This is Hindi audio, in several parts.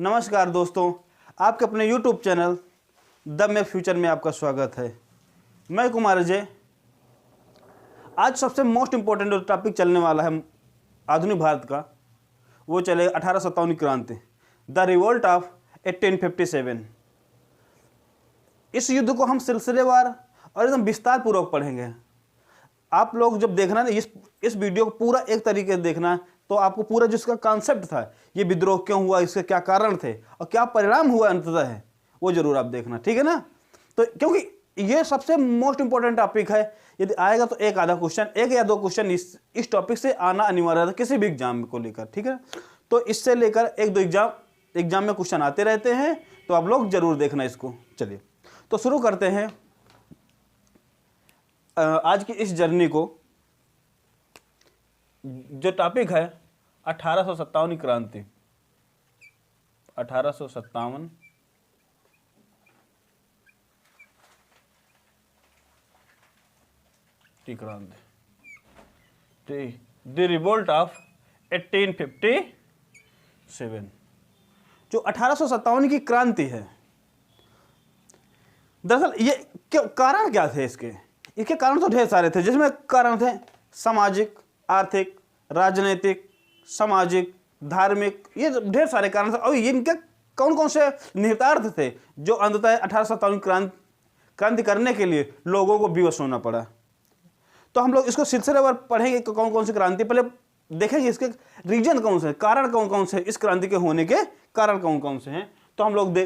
नमस्कार दोस्तों, आपके अपने YouTube channel the map future में आपका स्वागत है। मैं कुमार अजय। आज सबसे मोस्ट इम्पोर्टेंट जो टॉपिक चलने वाला है आधुनिक भारत का, वो चलेगा 1857 की क्रांति, द रिवोल्ट ऑफ 1857। इस युद्ध को हम सिलसिलेवार और एकदम विस्तार पूर्वक पढ़ेंगे। आप लोग जब देखना ना इस वीडियो को पूरा एक तरीके से देखना, तो आपको पूरा जिसका कॉन्सेप्ट था, ये विद्रोह क्यों हुआ, इसके क्या कारण थे और क्या परिणाम हुआ अंततः है, वो जरूर आप देखना, ठीक है ना। तो क्योंकि ये सबसे मोस्ट इंपॉर्टेंट टॉपिक है, यदि आएगा तो एक आधा क्वेश्चन, एक या दो क्वेश्चन इस टॉपिक से आना अनिवार्य था किसी भी एग्जाम को लेकर, ठीक है। तो इससे लेकर एक दो एग्जाम में क्वेश्चन आते रहते हैं, तो आप लोग जरूर देखना इसको। चलिए तो शुरू करते हैं आज की इस जर्नी को। जो टॉपिक है 1857 की क्रांति, 1857 की क्रांति, द रिवोल्ट ऑफ 1857। जो 1857 की क्रांति है, दरअसल ये कारण क्या थे इसके कारण तो ढेर सारे थे, जिसमें कारण थे सामाजिक, आर्थिक, राजनीतिक, सामाजिक, धार्मिक, ये ढेर सारे कारण थे। और इनके कौन कौन से निहितार्थ थे जो अंततः 1857 क्रांति करने के लिए लोगों को विवश होना पड़ा। तो हम लोग इसको सिलसिलेवार पढ़ेंगे कि कौन कौन सी क्रांति, पहले देखेंगे इसके रीजन कौन से, कारण कौन कौन से, इस क्रांति के होने के कारण कौन कौन से हैं। तो हम लोग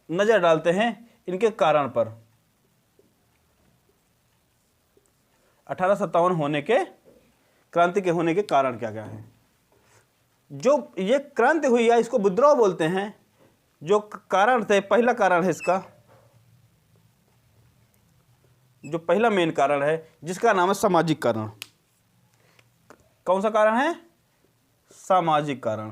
नजर डालते हैं इनके कारण पर। 1857 होने के, क्रांति के होने के कारण क्या क्या है। जो ये क्रांति हुई है इसको विद्रोह बोलते हैं। जो कारण थे, पहला कारण है इसका, जो पहला मेन कारण है जिसका नाम है सामाजिक कारण। कौन सा कारण है? सामाजिक कारण।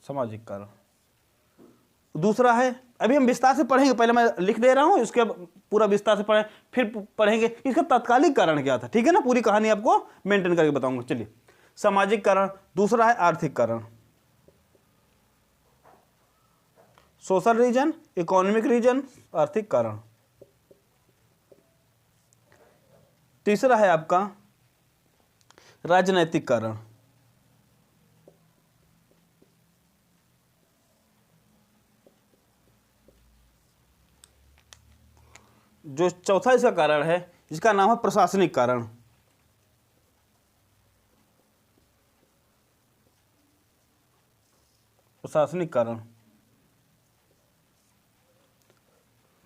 सामाजिक कारण। दूसरा है, अभी हम विस्तार से पढ़ेंगे, पहले मैं लिख दे रहा हूं, इसके पूरा विस्तार से पढ़ें, फिर पढ़ेंगे इसका तात्कालिक कारण क्या था, ठीक है ना। पूरी कहानी आपको मेंटेन करके बताऊंगा। चलिए, सामाजिक कारण। दूसरा है आर्थिक कारण, सोशल रीजन, इकोनॉमिक रीजन, आर्थिक कारण। तीसरा है आपका राजनैतिक कारण। जो चौथा इसका कारण है, जिसका नाम है प्रशासनिक कारण। प्रशासनिक कारण,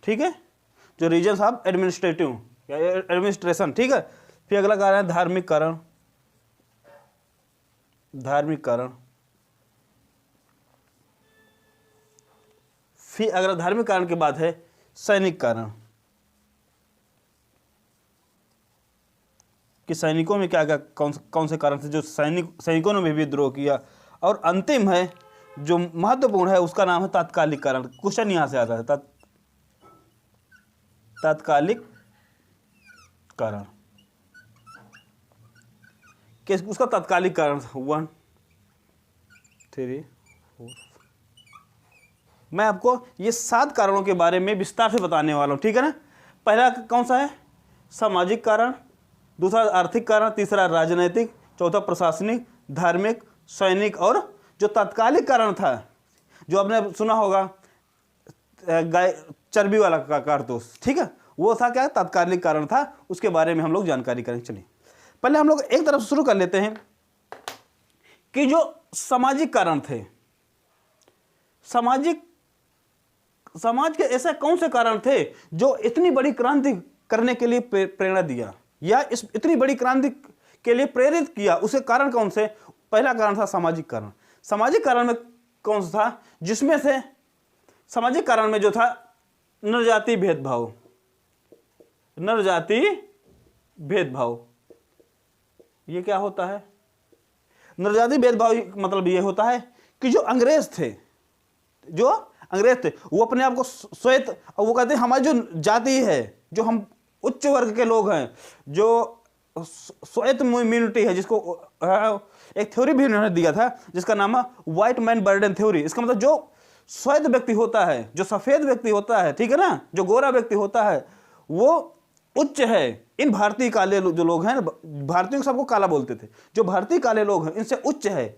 ठीक है, जो रीजन्स ऑफ एडमिनिस्ट्रेटिव या एडमिनिस्ट्रेशन, ठीक है। फिर अगला कारण है धार्मिक कारण। धार्मिक कारण। फिर अगला धार्मिक कारण के बाद है सैनिक कारण, कि सैनिकों में क्या क्या कौन से कारण थे जो सैनिकों ने भी विद्रोह किया। और अंतिम है जो महत्वपूर्ण है, उसका नाम है तात्कालिक कारण। क्वेश्चन यहां से आता है, तात्कालिक कारण। कि उसका तात्कालिक कारण 1 3 4। मैं आपको ये 7 कारणों के बारे में विस्तार से बताने वाला हूं, ठीक है ना। पहला कौन सा है? सामाजिक कारण। दूसरा आर्थिक कारण। तीसरा राजनैतिक। चौथा प्रशासनिक, धार्मिक, सैनिक। और जो तात्कालिक कारण था, जो आपने सुना होगा गाय चर्बी वाला का कारतूस, ठीक है, वो था क्या? तात्कालिक कारण था। उसके बारे में हम लोग जानकारी करेंगे। चलिए पहले हम लोग एक तरफ शुरू कर लेते हैं कि जो सामाजिक कारण थे, समाज के ऐसे कौन से कारण थे जो इतनी बड़ी क्रांति करने के लिए प्रेरणा दिया या इतनी बड़ी क्रांति के लिए प्रेरित किया। उसे कारण कौन से? पहला कारण था सामाजिक कारण। सामाजिक कारण में कौन सा था? जिसमें से सामाजिक कारण में जो था नरजाति भेदभाव। नरजाति भेदभाव ये क्या होता है? नरजाति भेदभाव मतलब ये होता है कि जो अंग्रेज थे, वो अपने आप को श्वेत, और वो कहते हैं हमारी जो जाति है, जो हम उच्च वर्ग के लोग हैं, जो श्वेत इम्यूनिटी है, जिसको एक थ्योरी भी उन्होंने दिया था जिसका नाम है व्हाइट मैन बर्डन थ्योरी। इसका मतलब जो श्वेत व्यक्ति होता है, जो सफेद व्यक्ति होता है, ठीक है ना, जो गोरा व्यक्ति होता है, वो उच्च है। इन भारतीय काले जो लोग हैं, भारतीयों को सबको काला बोलते थे, जो भारतीय काले लोग हैं इनसे उच्च है।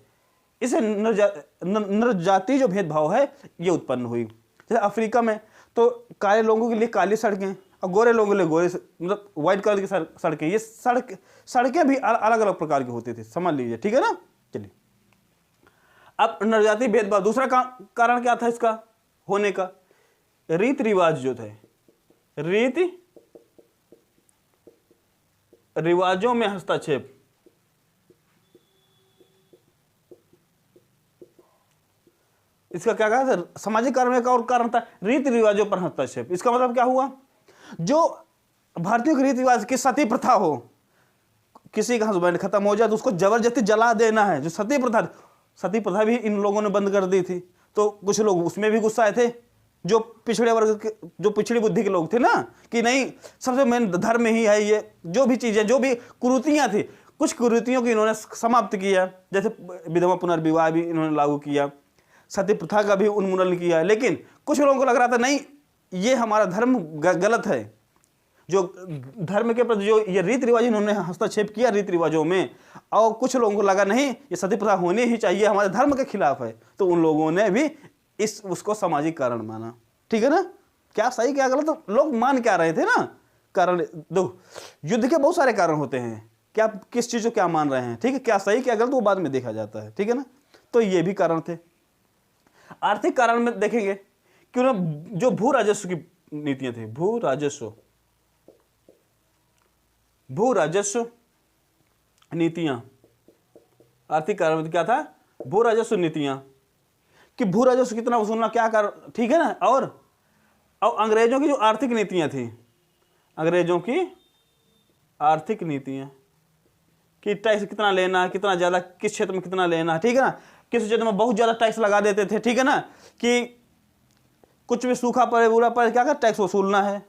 इसे नरजातीय जो भेदभाव है ये उत्पन्न हुई। जैसे अफ्रीका में तो काले लोगों के लिए काली सड़कें और गोरे लोगों के लिए गोरे, मतलब व्हाइट कलर की सड़कें, ये सड़कें भी अलग अलग प्रकार की होती थी, समझ लीजिए, ठीक है ना। चलिए, अब नरजातीय भेदभाव दूसरा कारण क्या था इसका होने का? रीति रिवाज जो थे, रीति रिवाजों में हस्तक्षेप। इसका क्या कहा था? सामाजिक कारण का और कारण था रीति रिवाजों पर हस्तक्षेप। इसका मतलब क्या हुआ? जो भारतीयों के रीति रिवाज की सती प्रथा हो, किसी का हस्बैंड खत्म हो जाए तो उसको जबरदस्ती जला देना है, जो सती प्रथा भी इन लोगों ने बंद कर दी थी। तो कुछ लोग उसमें भी गुस्साए थे, जो पिछड़े वर्ग के, जो पिछड़ी बुद्धि के लोग थे ना, कि नहीं सबसे मेन धर्म ही है, ये जो भी चीजें, जो भी कुरीतियां थी, कुछ कुरीतियों को इन्होंने समाप्त किया। जैसे विधवा पुनर्विवाह भी इन्होंने लागू किया, सती प्रथा का भी उन्मूलन किया। लेकिन कुछ लोगों को लग रहा था नहीं, ये हमारा धर्म गलत है, जो धर्म के प्रति जो ये रीति रिवाज इन्होंने हस्तक्षेप किया रीति रिवाजों में, और कुछ लोगों को लगा नहीं ये सती प्रथा होनी ही चाहिए, हमारे धर्म के खिलाफ है, तो उन लोगों ने भी उसको सामाजिक कारण माना। ठीक है ना, क्या सही क्या गलत तो लोग मान क्या रहे थे ना, कारण दो युद्ध के बहुत सारे कारण होते हैं, क्या किस चीज को क्या मान रहे हैं, ठीक है, क्या सही क्या गलत वो बाद में देखा जाता है, ठीक है ना। तो ये भी कारण थे। आर्थिक कारण में देखेंगे कि जो भू राजस्व की नीतियां थी, भू राजस्व नीतियां, आर्थिक कारण में क्या था? भू राजस्व नीतियां, कि भू राजस्व कितना वसूलना, क्या कर, ठीक है ना। और अंग्रेजों की जो आर्थिक नीतियां थी, अंग्रेजों की आर्थिक नीतियां कि टैक्स कितना लेना, कितना ज्यादा, किस क्षेत्र में कितना लेना, ठीक है ना, किस क्षेत्र में बहुत ज्यादा टैक्स लगा देते थे, ठीक है ना, कि कुछ भी सूखा पड़े बुरा पड़े क्या कर टैक्स वसूलना है।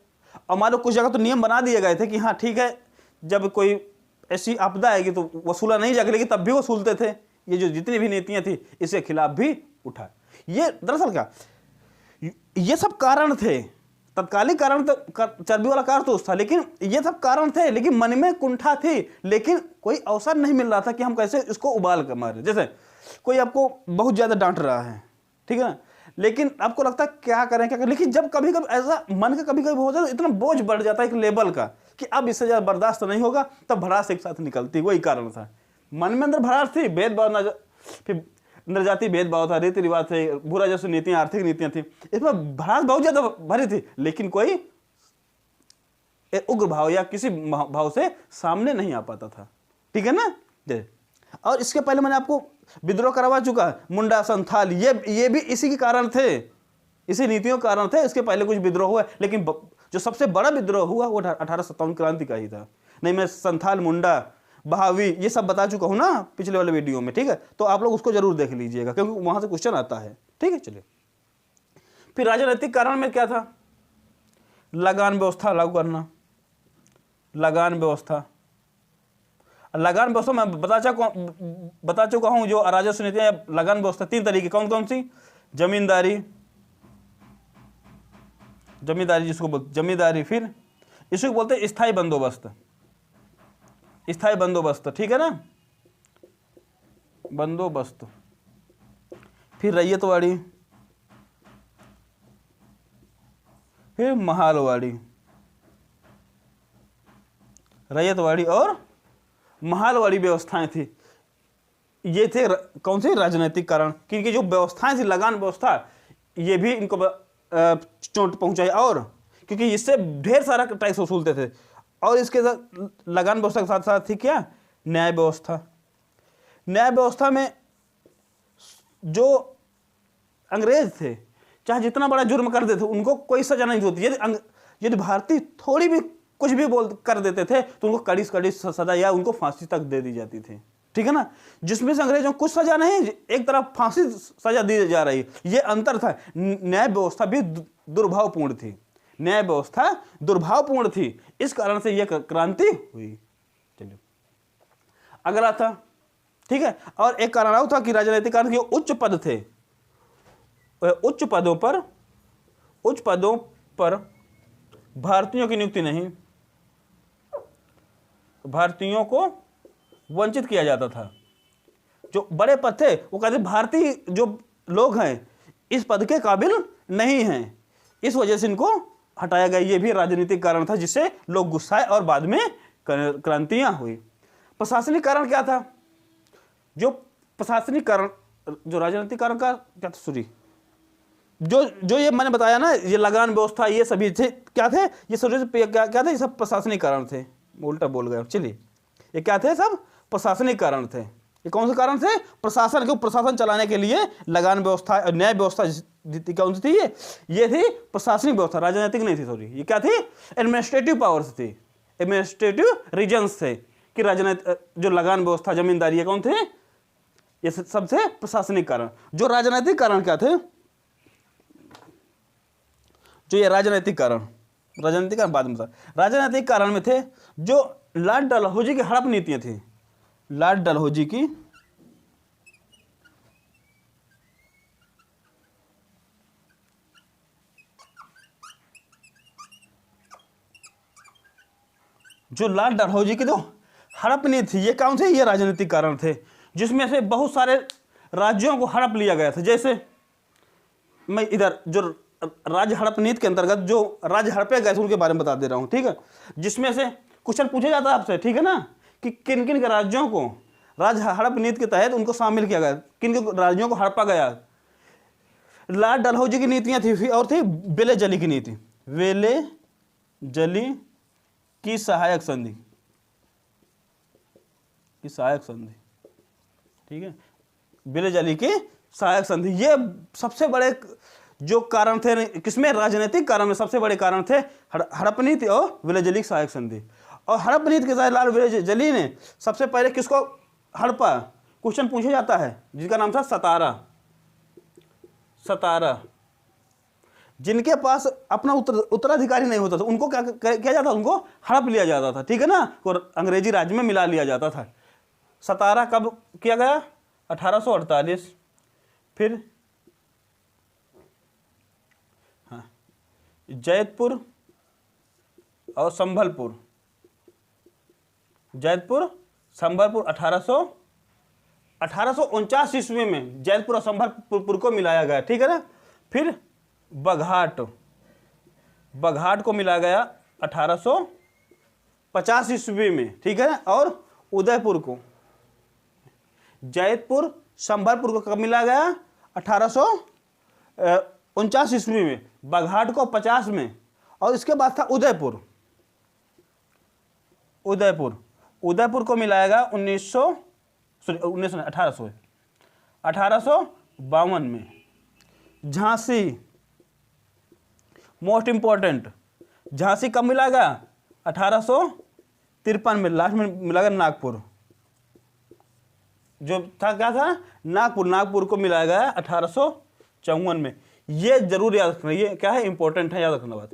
और मान लो कुछ जगह तो नियम बना दिए गए थे कि हाँ ठीक है, जब कोई ऐसी आपदा आएगी तो वसूला नहीं जाएगा, लेकिन तब भी वसूलते थे। ये जो जितनी भी नीतियां थी इसके खिलाफ भी उठा। ये दरअसल क्या, ये सब कारण थे, तत्कालिक कारण तो चर्बी वाला कारण तो था, लेकिन ये सब कारण थे, लेकिन मन में कुंठा थी, लेकिन कोई अवसर नहीं मिल रहा था कि हम कैसे इसको उबाल कर मारे। जैसे कोई आपको बहुत ज्यादा डांट रहा है, ठीक है ना, लेकिन आपको लगता है क्या करें क्या करें, लेकिन जब कभी कभी ऐसा मन का कभी कभी हो जाए तो इतना बोझ बढ़ जाता है एक लेवल का कि अब इससे ज्यादा बर्दाश्त नहीं होगा, तब भड़ास एक साथ निकलती। वही कारण था, मन में अंदर भड़ास थी, भेदभाव, फिर नरजातीय भेदभाव था, रीति रिवाज थे, भू राजस्व नीतियां, आर्थिक नीतियां थी, इसमें भड़ास बहुत ज्यादा भरी थी, लेकिन कोई उग्र भाव या किसी भाव से सामने नहीं आ पाता था, ठीक है ना। और इसके पहले मैंने आपको विद्रोह करवा चुका है, मुंडा संथाल, ये भी इसी के कारण थे, इसी नीतियों के कारण थे। इसके पहले कुछ विद्रोह हुआ, लेकिन जो सबसे बड़ा विद्रोह हुआ वो 1857 क्रांति का ही था। नहीं, मैं संथाल, मुंडा, बहावी ये सब बता चुका हूं ना पिछले वाले वीडियो में, ठीक है, तो आप लोग उसको जरूर देख लीजिएगा क्योंकि वहां से क्वेश्चन आता है, ठीक है। चलिए, फिर राजनीतिक कारण में क्या था? लगान व्यवस्था लागू करना। लगान व्यवस्था मैं बता चुका हूं, जो राजस्व नीतियां, लगान व्यवस्था 3 तरीके, कौन कौन सी? जमींदारी, फिर इसको बोलते हैं स्थायी बंदोबस्त, ठीक है ना, बंदोबस्त। फिर रैयतवाड़ी, फिर महालवाड़ी। रैयतवाड़ी और महालवाड़ी व्यवस्थाएं थी, ये थे कौन से? राजनीतिक कारण, क्योंकि जो व्यवस्थाएं थी, लगान व्यवस्था, ये भी इनको चोट पहुंचाई, और क्योंकि इससे ढेर सारा टैक्स वसूलते थे। और इसके साथ लगान व्यवस्था के साथ साथ थी क्या? न्याय व्यवस्था। न्याय व्यवस्था में जो अंग्रेज थे, चाहे जितना बड़ा जुर्म कर देते उनको कोई सजा नहीं होती। यदि भारतीय थोड़ी भी कुछ भी कर देते थे तो उनको कड़ी से कड़ी सजा या उनको फांसी तक दे दी जाती थी, ठीक है ना। जिसमें से अंग्रेजों को कुछ सजा नहीं, एक तरफ फांसी सजा दी जा रही, ये अंतर था। न्याय व्यवस्था भी दुर्भावपूर्ण थी, न्याय व्यवस्था दुर्भावपूर्ण थी, इस कारण से यह क्रांति हुई। चलिए, अगला था ठीक है। और एक कारण और था कि राजनीतिक कारण के उच्च पद थे, उच्च पदों पर भारतीयों की नियुक्ति नहीं, भारतीयों को वंचित किया जाता था। जो बड़े पद थे वो कहते भारतीय जो लोग हैं इस पद के काबिल नहीं हैं, इस वजह से इनको हटाया गया। ये भी राजनीतिक कारण था जिससे लोग गुस्साए और बाद में क्रांतियां हुई। प्रशासनिक कारण क्या था? जो प्रशासनिक कारण, जो राजनीतिक कारण का क्या था, सॉरी, जो ये मैंने बताया ना, ये लगान व्यवस्था, ये सभी थे, क्या थे ये सभी क्या थे, ये सब प्रशासनिक कारण थे। उल्टा बोल गया, चलिए, ये क्या थे? सब प्रशासनिक कारण थे। ये कौन से कारण थे? प्रशासन को, प्रशासन चलाने के लिए लगान व्यवस्था, न्याय व्यवस्था कौन सी थी? ये थी प्रशासनिक व्यवस्था, राजनीतिक नहीं थी, सॉरी। ये क्या थी? एडमिनिस्ट्रेटिव पावर्स थी, एडमिनिस्ट्रेटिव रीजन्स थे कि राजनीतिक जो लगान व्यवस्था, जमींदारी, ये कौन थे? ये सबसे प्रशासनिक कारण। जो राजनीतिक कारण क्या थे? जो ये राजनीतिक कारण बाद में था। राजनीतिक कारण में थे जो लॉर्ड डलहौजी की हड़प नीतियां थी, लॉर्ड डलहौजी की जो लॉर्ड डलहौजी की जो हड़प नीति थी, ये कौन थे? ये राजनीतिक कारण थे, जिसमें से बहुत सारे राज्यों को हड़प लिया गया था। जैसे मैं इधर जो राज्य हड़प नीति के अंतर्गत जो राज्य हड़पे गए थे उनके बारे में बता दे रहा हूं, ठीक है। जिसमें से क्वेश्चन पूछा जाता है आपसे, ठीक है ना, कि किन किन के राज्यों को राज्य हड़प नीति के तहत उनको शामिल किया गया, किन किन राज्यों को हड़पा गया। लॉर्ड डलहौजी की नीतियां थी और थी वेले जली की नीति, वेले जली की सहायक संधि, ठीक है, वेले जली की सहायक संधि। ये सबसे बड़े जो कारण थे किसमें? राजनीतिक कारण में सबसे बड़े कारण थे हड़प नीति और वेले जली की सहायक संधि। और हड़प नीति के तहत लॉर्ड वेले जली ने सबसे पहले किसको हड़पा? क्वेश्चन पूछा जाता है, जिसका नाम था सतारा, जिनके पास अपना उत्तराधिकारी नहीं होता था, उनको क्या किया जाता? उनको हड़प लिया जाता था, ठीक है ना, और अंग्रेजी राज्य में मिला लिया जाता था। सतारा कब किया गया? 1848। फिर जैतपुर और संभलपुर, 1849 ईस्वी में जैतपुर और संभलपुर को मिलाया गया, ठीक है ना। फिर बघाट को मिलाया गया 1850 ईस्वी में, ठीक है ना। और उदयपुर को, जैतपुर संभलपुर को कब मिलाया गया? 1849 ईस्वी में, बघाट को 50 में, और इसके बाद था उदयपुर को मिलाया गया 1852 में। झांसी, मोस्ट इंपॉर्टेंट, झांसी कब मिला गया? 1853 में, लास्ट में मिला गया नागपुर, जो था क्या था? नागपुर को मिलाया गया 1854 में। ये जरूर याद रखना, ये क्या है? इंपॉर्टेंट है, याद रखना बात।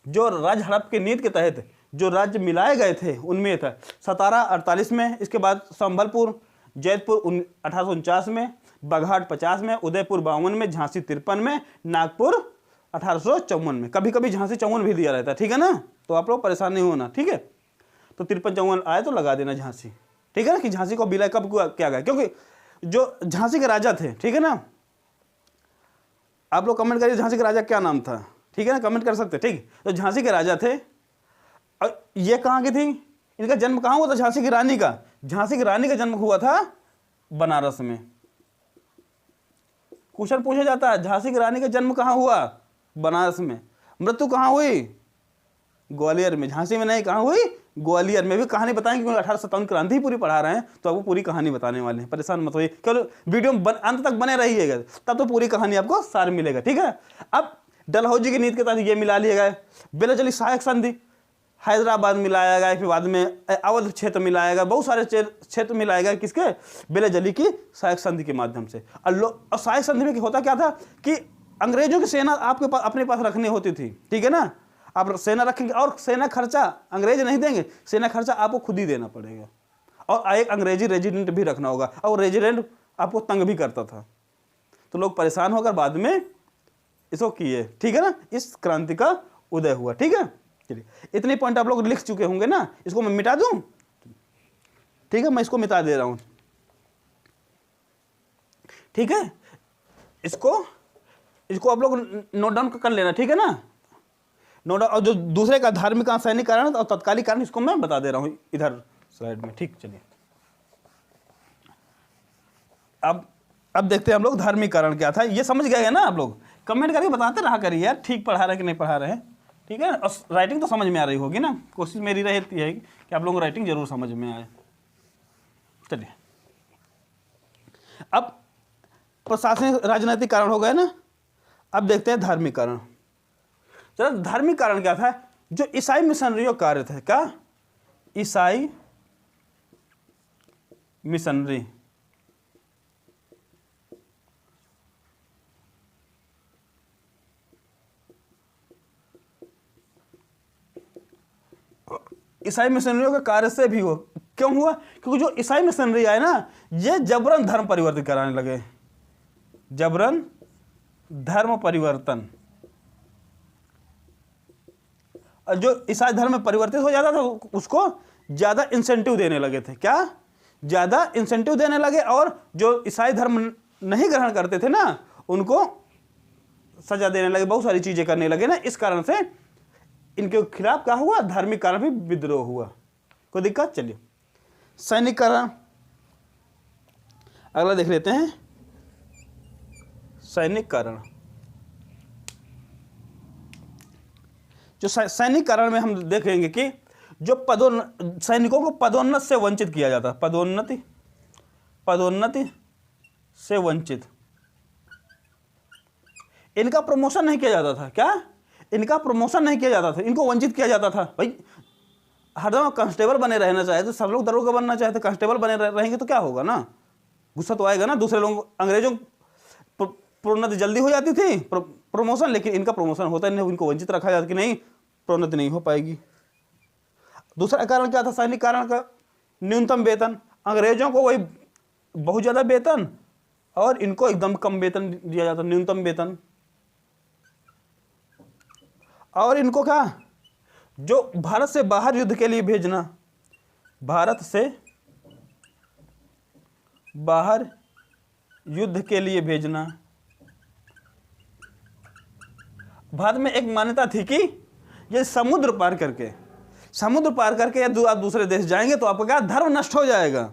जो राज्य हड़प के नीति के तहत जो राज्य मिलाए गए थे उनमें था सतारा 48 में, इसके बाद संभलपुर, जैतपुर 1849 में, बघाट 50 में, उदयपुर 52 में, झांसी 53 में, नागपुर 1854 में। कभी कभी झांसी 54 भी दिया रहता है, ठीक है ना, तो आप लोग परेशान नहीं होना, ठीक है। तो 53-54 आए तो लगा देना झांसी, ठीक है ना, कि झांसी को विलय कब किया गया, क्योंकि जो झांसी के राजा थे, ठीक है ना, आप लोग कमेंट करिए झांसी के राजा क्या नाम था, ठीक है ना, कमेंट कर सकते, ठीक। तो झांसी के राजा थे, और ये कहाँ की थी? इनका जन्म कहाँ हुआ था? झांसी की रानी का, झांसी की रानी का जन्म हुआ था बनारस में। क्वेश्चन पूछा जाता है झांसी की रानी का जन्म कहाँ हुआ? बनारस में। मृत्यु कहाँ हुई? ग्वालियर में। झांसी में नहीं, कहाँ हुई? ग्वालियर में। भी कहानी बताएंगे क्योंकि 1857 क्रांति पूरी पढ़ा रहे हैं, तो आपको पूरी कहानी बताने वाले हैं, परेशान मत होइए, केवल वीडियो अंत तक बने रहिएगा, तब तो पूरी कहानी आपको सार मिलेगा, ठीक है। अब डलहौजी की नीति के तहत ये मिला लिया गया। वेले जली सहायक संधि, हैदराबाद मिलाया गया, फिर बाद में अवध क्षेत्र मिलाया गया, बहुत सारे क्षेत्र मिलाया गया, किसके? वेले जली की सहायक संधि के माध्यम से। और सहायक संधि में होता क्या था कि अंग्रेजों की सेना आपके पास अपने पास रखनी होती थी, ठीक है ना, आप सेना रखेंगे और सेना खर्चा अंग्रेज नहीं देंगे, सेना खर्चा आपको खुद ही देना पड़ेगा। और एक अंग्रेजी रेजिडेंट भी रखना होगा, और रेजिडेंट आपको तंग भी करता था, तो लोग परेशान होकर बाद में इसको किए, ठीक है ना। इस क्रांति का उदय हुआ, ठीक है। चलिए, इतने पॉइंट आप लोग लिख चुके होंगे ना, इसको मैं मिटा दूं, ठीक है, मैं इसको मिटा दे रहा हूं, ठीक है। इसको आप लोग नोट डाउन कर लेना, ठीक है ना, नोट डाउन। और जो दूसरे का धार्मिक सैनिक कारण और तत्कालिक कारण, इसको मैं बता दे रहा हूं इधर स्लाइड में, ठीक। चलिए, अब देखते हैं हम लोग धार्मिक कारण क्या था। ये समझ गए हैं ना आप लोग? कमेंट करके बताते रहा करिए यार, ठीक पढ़ा रहे कि नहीं पढ़ा रहे हैं, ठीक है। और राइटिंग तो समझ में आ रही होगी ना, कोशिश मेरी रहती है कि आप लोगों को राइटिंग जरूर समझ में आए। चलिए, अब प्रशासनिक राजनीतिक कारण हो गए ना, अब देखते हैं धार्मिक कारण। चलो, धार्मिक कारण क्या था? जो ईसाई मिशनरियों कार्य थे, क्या? ईसाई मिशनरी, ईसाई मिशनरियों के कार्य से भी हो। क्यों हुआ? क्योंकि जो ईसाई मिशनरी आए ना, ये जबरन धर्म परिवर्तित कराने लगे, जबरन धर्म परिवर्तन। और जो ईसाई धर्म में परिवर्तित हो जाता था उसको ज्यादा इंसेंटिव देने लगे थे, क्या? ज्यादा इंसेंटिव देने लगे, और जो ईसाई धर्म नहीं ग्रहण करते थे ना, उनको सजा देने लगे, बहुत सारी चीजें करने लगे ना। इस कारण से इनके खिलाफ क्या हुआ? धार्मिक कारण भी विद्रोह हुआ। कोई दिक्कत? चलिए, सैनिक कारण अगला देख लेते हैं। सैनिक कारण, जो सैनिक कारण में हम देखेंगे कि जो सैनिकों को पदोन्नत से वंचित किया जाता, पदोन्नति से वंचित, इनका प्रमोशन नहीं किया जाता था, क्या? इनका प्रमोशन नहीं किया जाता था, इनको वंचित किया जाता था। भाई हरदम कांस्टेबल बने रहना चाहे तो सब लोग दरोगा बनना चाहे तो कांस्टेबल बने रहेंगे तो क्या होगा ना, गुस्सा तो आएगा ना। दूसरे लोग, अंग्रेजों प्रोन्नति जल्दी हो जाती थी, प्रमोशन, लेकिन इनका प्रमोशन होता नहीं, इनको वंचित रखा जाता कि नहीं, प्रोन्नति नहीं हो पाएगी। दूसरा कारण क्या था सैनिक कारण का? न्यूनतम वेतन। अंग्रेजों को वही बहुत ज़्यादा वेतन और इनको एकदम कम वेतन दिया जाता, न्यूनतम वेतन। और इनको क्या, जो भारत से बाहर युद्ध के लिए भेजना, भारत से बाहर युद्ध के लिए भेजना। भारत में एक मान्यता थी कि ये समुद्र पार करके या आप दूसरे देश जाएंगे तो आपका क्या, धर्म नष्ट हो जाएगा।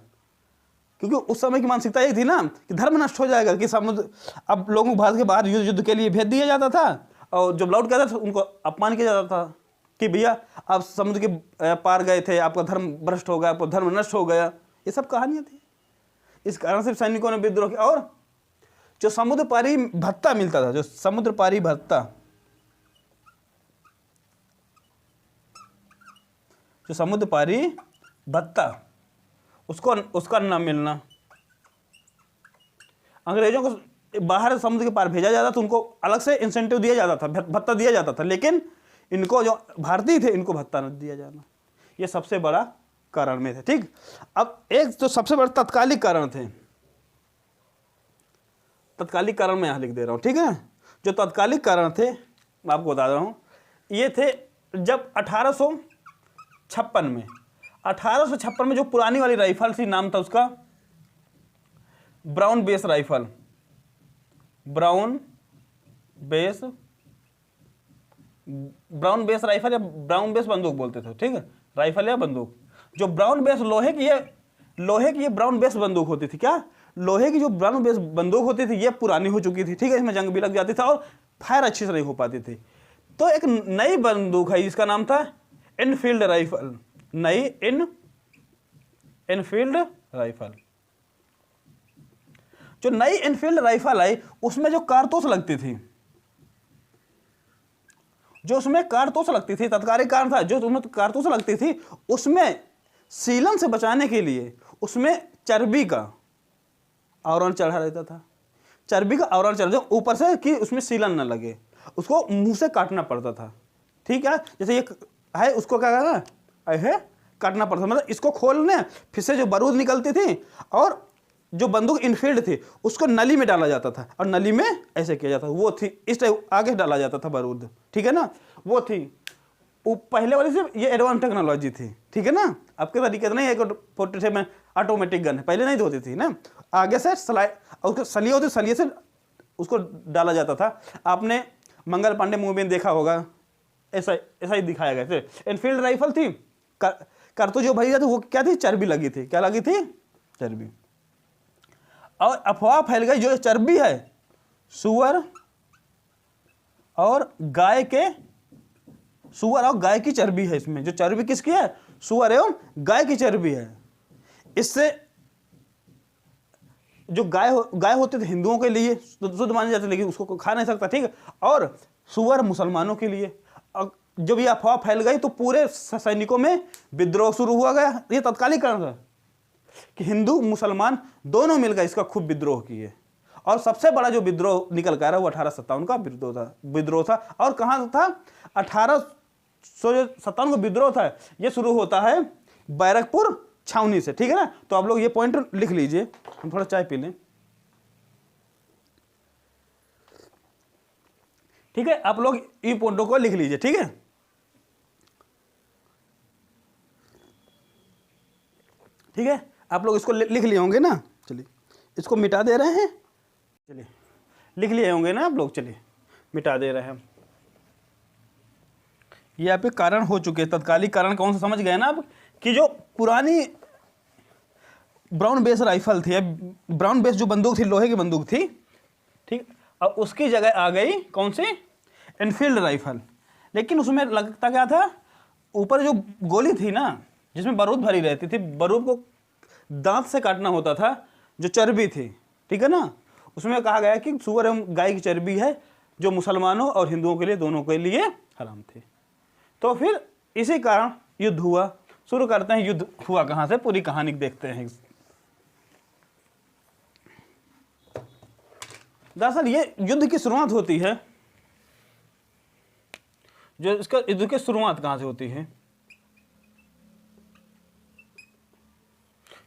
क्योंकि उस समय की मानसिकता ये थी ना कि धर्म नष्ट हो जाएगा, कि समुद्र, अब लोगों को भारत के बाहर युद्ध के लिए भेज दिया जाता था, और जब लौट गया था उनको अपमान किया जाता था कि भैया आप समुद्र के पार गए थे, आपका धर्म भ्रष्ट हो गया, आपका धर्म नष्ट हो गया। ये सब कहानियां थी। इस कारण से सैनिकों ने विद्रोह किया। और जो समुद्र पारी भत्ता मिलता था, जो समुद्र पारी भत्ता, जो समुद्र पारी भत्ता, उसका न मिलना। अंग्रेजों को बाहर समुद्र के पार भेजा जाता तो उनको अलग से इंसेंटिव दिया जाता था, भत्ता दिया जाता था, लेकिन इनको जो भारतीय थे इनको भत्ता न दिया जाना। ये सबसे बड़ा कारण में थे, ठीक। अब एक जो सबसे बड़ा तत्कालिक कारण थे, तत्कालिक कारण मैं यहां लिख दे रहा हूं, ठीक है। जो तत्कालिक कारण थे मैं आपको बता रहा हूं, ये थे जब 1856 में जो पुरानी वाली राइफल थी, नाम था उसका brown base rifle, brown base rifle या ब्राउन बेस बंदूक बोलते थे, ठीक है, राइफल या बंदूक। जो ब्राउन बेस लोहे की ये ब्राउन बेस बंदूक होती थी, क्या? लोहे की जो ब्राउन बेस बंदूक होती थी ये पुरानी हो चुकी थी, ठीक है, इसमें जंग भी लग जाती था और फायर अच्छी से नहीं हो पाती थी। तो एक नई बंदूक है, इसका नाम था एनफील्ड राइफल, नई एनफील्ड राइफल। जो नई एनफील्ड राइफल आई उसमें जो कारतूस लगती थी, तत्कालिक कारण था, जो उसमें कारतूस लगती थी उसमें सीलन से बचाने के लिए उसमें चर्बी का आवरण चढ़ा रहता था, चर्बी का आवरण चढ़ा ऊपर से कि उसमें सीलन न लगे, उसको मुंह से काटना पड़ता था, ठीक है। जैसे ये है, उसको क्या कहना है, काटना पड़ता, मतलब इसको खोलने फिर से जो बारूद निकलती थी और जो बंदूक इनफील्ड थी उसको नली में डाला जाता था और नली में ऐसे किया जाता था, वो थी इस टाइप आगे डाला जाता था बारूद, ठीक है ना, वो थी। वो पहले वाली से ये एडवांस टेक्नोलॉजी थी, ठीक है ना। आपके तरीके से नहीं है 47 में ऑटोमेटिक गन पहले नहीं होती थी ना, आगे से स्लाइड उसको सलिए होती, सलिए से उसको डाला जाता था। आपने मंगल पांडे मूवी में देखा होगा, ऐसा ऐसा ही दिखाया गया थे। एनफील्ड राइफल थी, कर तो जो भरी जाती वो क्या थी, चर्बी लगी थी, क्या लगी थी, चर्बी। और अफवाह फैल गई जो चर्बी है सुअर और गाय की चर्बी है इसमें, जो चर्बी किसकी है, सुअर एवं गाय की चर्बी है। इससे जो गाय होते थे हिंदुओं के लिए शुद्ध माने जाते, लेकिन उसको खा नहीं सकता, ठीक है, और सुअर मुसलमानों के लिए। जब ये अफवाह फैल गई तो पूरे सैनिकों में विद्रोह शुरू हुआ गया। ये तत्कालिक कारण था कि हिंदू मुसलमान दोनों मिलकर इसका खूब विद्रोह किए, और सबसे बड़ा जो विद्रोह निकल कर वो 1857 का विद्रोह था। और कहाँ था, 1857 का विद्रोह था, ये शुरू होता है बैरकपुर छावनी से, ठीक है ना। तो आप लोग ये पॉइंट लिख लीजिए, हम थोड़ा चाय पी लें, ठीक है। आप लोग इन पॉइंटों को लिख लीजिए, ठीक है। ठीक है, आप लोग इसको लिख लिए होंगे ना, चलिए इसको मिटा दे रहे हैं, चलिए लिख लिए होंगे ना आप लोग, चलिए मिटा दे रहे हैं। ये आपके कारण हो चुके हैं, तत्कालिक कारण कौन सा समझ गए ना आप, कि जो पुरानी ब्राउन बेस राइफल थी, ब्राउन बेस जो बंदूक थी, लोहे की बंदूक थी, ठीक, अब उसकी जगह आ गई कौन सी, एनफील्ड राइफल। लेकिन उसमें लगता क्या था, ऊपर जो गोली थी ना जिसमें बारूद भरी रहती थी, बारूद को दांत से काटना होता था, जो चर्बी थी, ठीक है ना, उसमें कहा गया कि सुअर एवं गाय की चर्बी है, जो मुसलमानों और हिंदुओं के लिए दोनों के लिए हराम थे। तो फिर इसी कारण युद्ध हुआ। शुरू करते हैं, युद्ध हुआ कहाँ से, पूरी कहानी देखते हैं। दरअसल ये युद्ध की शुरुआत होती है, जो इसका युद्ध की शुरुआत कहाँ से होती है,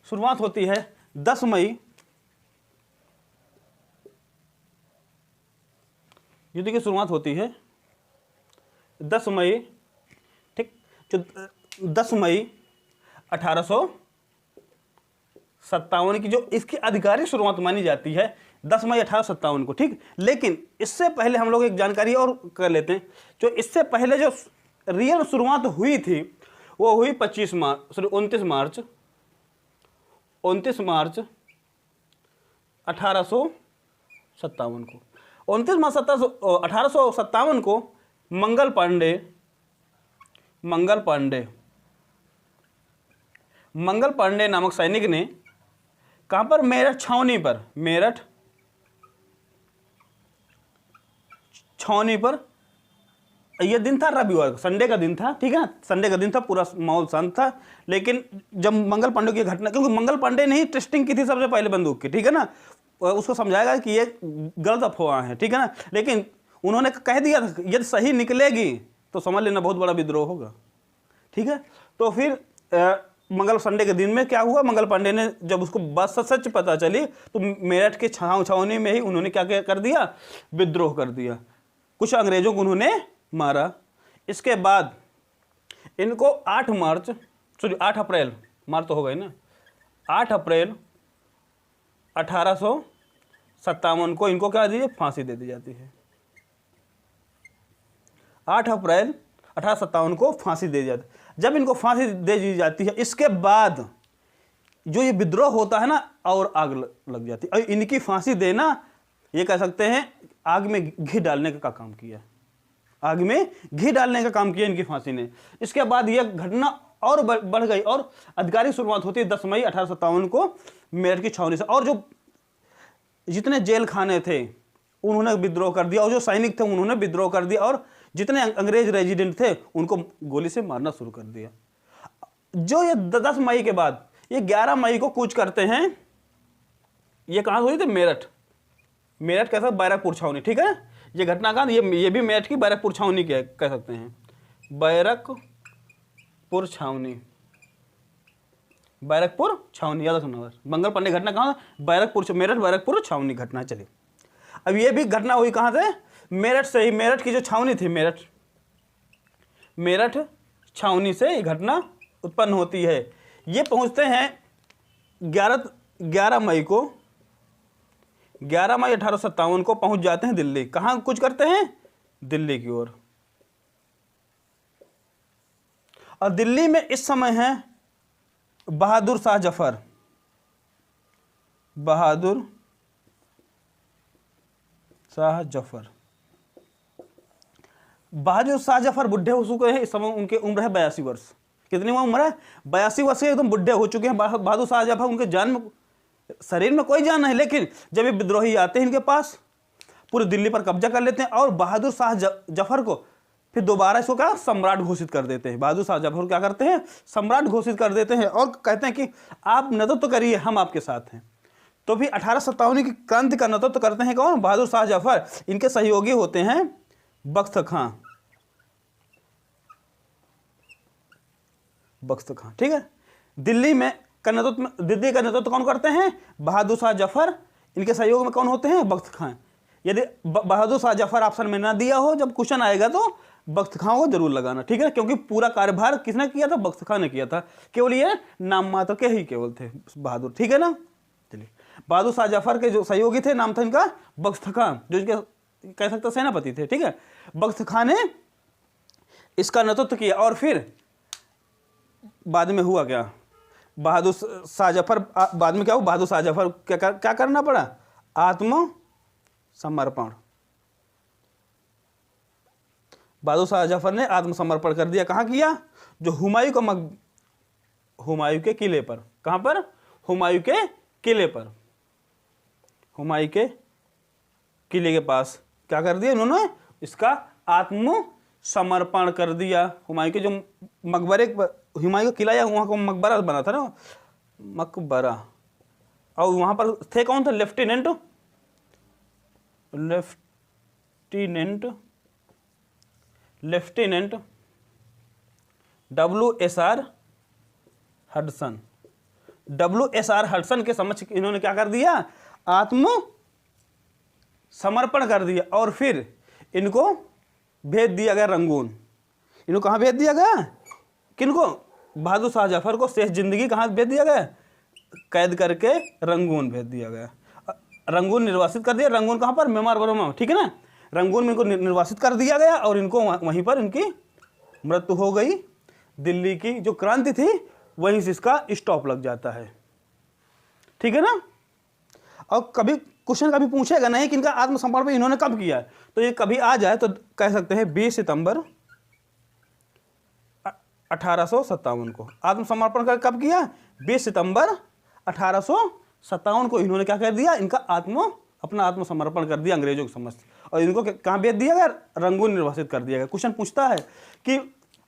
शुरुआत होती है 10 मई, युद्ध की शुरुआत होती है 10 मई, ठीक, जो 10 मई 1857 की जो इसकी आधिकारिक शुरुआत मानी जाती है 10 मई 1857 को, ठीक। लेकिन इससे पहले हम लोग एक जानकारी और कर लेते हैं, जो इससे पहले जो रियल शुरुआत हुई थी वो हुई 29 मार्च 1857 को। 29 मार्च 1857 को मंगल पांडे नामक सैनिक ने कहां पर, मेरठ छावनी पर, यह दिन था रविवार, संडे का दिन था, ठीक है ना, संडे का दिन था, पूरा माहौल शांत था। लेकिन जब मंगल पांडे की घटना, क्योंकि मंगल पांडे ने ही टेस्टिंग की थी सबसे पहले बंदूक की, ठीक है ना, उसको समझाएगा कि ये गलत अफवाह है, ठीक है ना, लेकिन उन्होंने कह दिया था यदि सही निकलेगी तो समझ लेना बहुत बड़ा विद्रोह होगा, ठीक है। तो फिर संडे के दिन में क्या हुआ, मंगल पांडे ने जब उसको बात सच पता चली तो मेरठ के छावनी में ही उन्होंने क्या कर दिया, विद्रोह कर दिया, कुछ अंग्रेजों को उन्होंने मारा। इसके बाद इनको 8 अप्रैल, मार तो हो गई ना, 8 अप्रैल 1857 को इनको क्या दी, फांसी दे दी जाती है। 8 अप्रैल 1857 को फांसी दे दी जाती है। जब इनको फांसी दे दी जाती है, इसके बाद जो ये विद्रोह होता है ना, और आग लग जाती है। और इनकी फांसी देना, ये कह सकते हैं आग में घी डालने का काम किया, आग में घी डालने का काम किया इनकी फांसी ने। इसके बाद यह घटना और बढ़ गई, और आधिकारिक शुरुआत होती है 10 मई 1857 को मेरठ की छावनी से। और जो जितने जेल खाने थे उन्होंने विद्रोह कर दिया, और जो सैनिक थे उन्होंने विद्रोह कर दिया, और जितने अंग्रेज रेजिडेंट थे उनको गोली से मारना शुरू कर दिया। जो ये 10 मई के बाद ये 11 मई को कूच करते हैं। ये कहाँ हुई थी, मेरठ कैसा, बैरकपुर छावनी, ठीक है। ये घटनाकांड ये भी मेरठ की बैरकपुर छावनी कह सकते हैं, बैरकपुर छावनी, बैरकपुर छावनी, याद रखना। मंगल पांडे घटना कहाँ, बैरकपुर, मेरठ बैरकपुर छावनी घटना। चलिए अब ये भी घटना हुई कहाँ से, मेरठ से ही। मेरठ की जो छावनी थी, मेरठ छावनी से ये घटना उत्पन्न होती है। ये पहुंचते हैं 11 मई को, 11 मई 1857 को पहुंच जाते हैं दिल्ली। कहाँ कुछ करते हैं, दिल्ली की ओर। और दिल्ली में इस समय है बहादुर शाह जफर, बहादुर शाह जफर। बहादुर शाह जफर बुढ़े हो चुके हैं इस समय, उनकी उम्र है 82 वर्ष। कितनी उम्र है, 82 वर्ष के, एकदम बुढ़े हो चुके हैं बहादुर शाह जफर। उनके जान में, शरीर में कोई जान नहीं, लेकिन जब ये विद्रोही आते हैं इनके पास, पूरी दिल्ली पर कब्जा कर लेते हैं और बहादुर शाह जफर को फिर दोबारा इसको क्या, सम्राट घोषित कर देते हैं। बहादुर शाह जफर क्या करते हैं, सम्राट घोषित कर देते हैं और कहते हैं कि आप नेतृत्व करिए, हम आपके साथ हैं। तो फिर 1857 की क्रांति का नेतृत्व करते हैं कौन, बहादुर शाह जफर। इनके सहयोगी होते हैं बख्त खां, ठीक है। दिल्ली का नेतृत्व कौन करते हैं, बहादुर शाह जफर। इनके सहयोग में कौन होते हैं, बख्त खां। यदि बहादुर शाह जफर ऑप्शन में ना दिया हो, जब क्वेश्चन आएगा तो बख्त खां को जरूर लगाना, ठीक है, क्योंकि पूरा कार्यभार किसने किया था, बख्त खां ने किया था। केवल ये नाम मात्र के ही केवल थे बहादुर, ठीक है ना। चलिए, बहादुर शाह जफर के जो सहयोगी थे, नाम था इनका बख्त खां, जो इनके कह सकते सेनापति थे, ठीक है। बख्त खां ने इसका नेतृत्व किया। और फिर बाद में हुआ क्या, बहादुर शाह जफर, बाद में क्या हुआ, बहादुर शाह जफर क्या करना पड़ा, आत्मसमर्पण। बहादुर शाह जफर ने आत्मसमर्पण कर दिया। कहाँ किया, जो हुमायूं के किले पर। कहाँ पर, हुमायूं के किले पर, हुमायूं के किले के पास क्या कर दिया इन्होंने, इसका आत्मसमर्पण कर दिया। हुमायूं के जो मकबरे, हुमायूं का किला या वहाँ का मकबरा बना था ना, मकबरा, और वहाँ पर थे कौन थे, lieutenant WSR Hudson. WSR Hudson के समक्ष इन्होंने क्या कर दिया, आत्मसमर्पण कर दिया। और फिर इनको भेज दिया गया रंगून। इनको कहाँ भेज दिया गया, किनको, बहादुर शाह जफर को शेष जिंदगी कहाँ भेज दिया गया, कैद करके रंगून भेज दिया गया। रंगून निर्वासित कर दिया। रंगून कहाँ पर, मेमार बर्मा, ठीक है ना। रंगून में इनको निर्वासित कर दिया गया और इनको वहीं पर इनकी मृत्यु हो गई। दिल्ली की जो क्रांति थी वहीं से इसका स्टॉप लग जाता है, ठीक है ना। और कभी क्वेश्चन कभी पूछेगा नहीं कि इनका आत्मसमर्पण इन्होंने कब किया है, तो ये कभी आ जाए तो कह सकते हैं 20 सितंबर 1857 को आत्मसमर्पण कर कब किया, 20 सितंबर 1857 को इन्होंने क्या कर दिया, इनका अपना आत्मसमर्पण कर दिया अंग्रेजों के समक्ष। और इनको कहाँ भेज दिया गया, रंगून निर्वासित कर दिया गया। क्वेश्चन पूछता है कि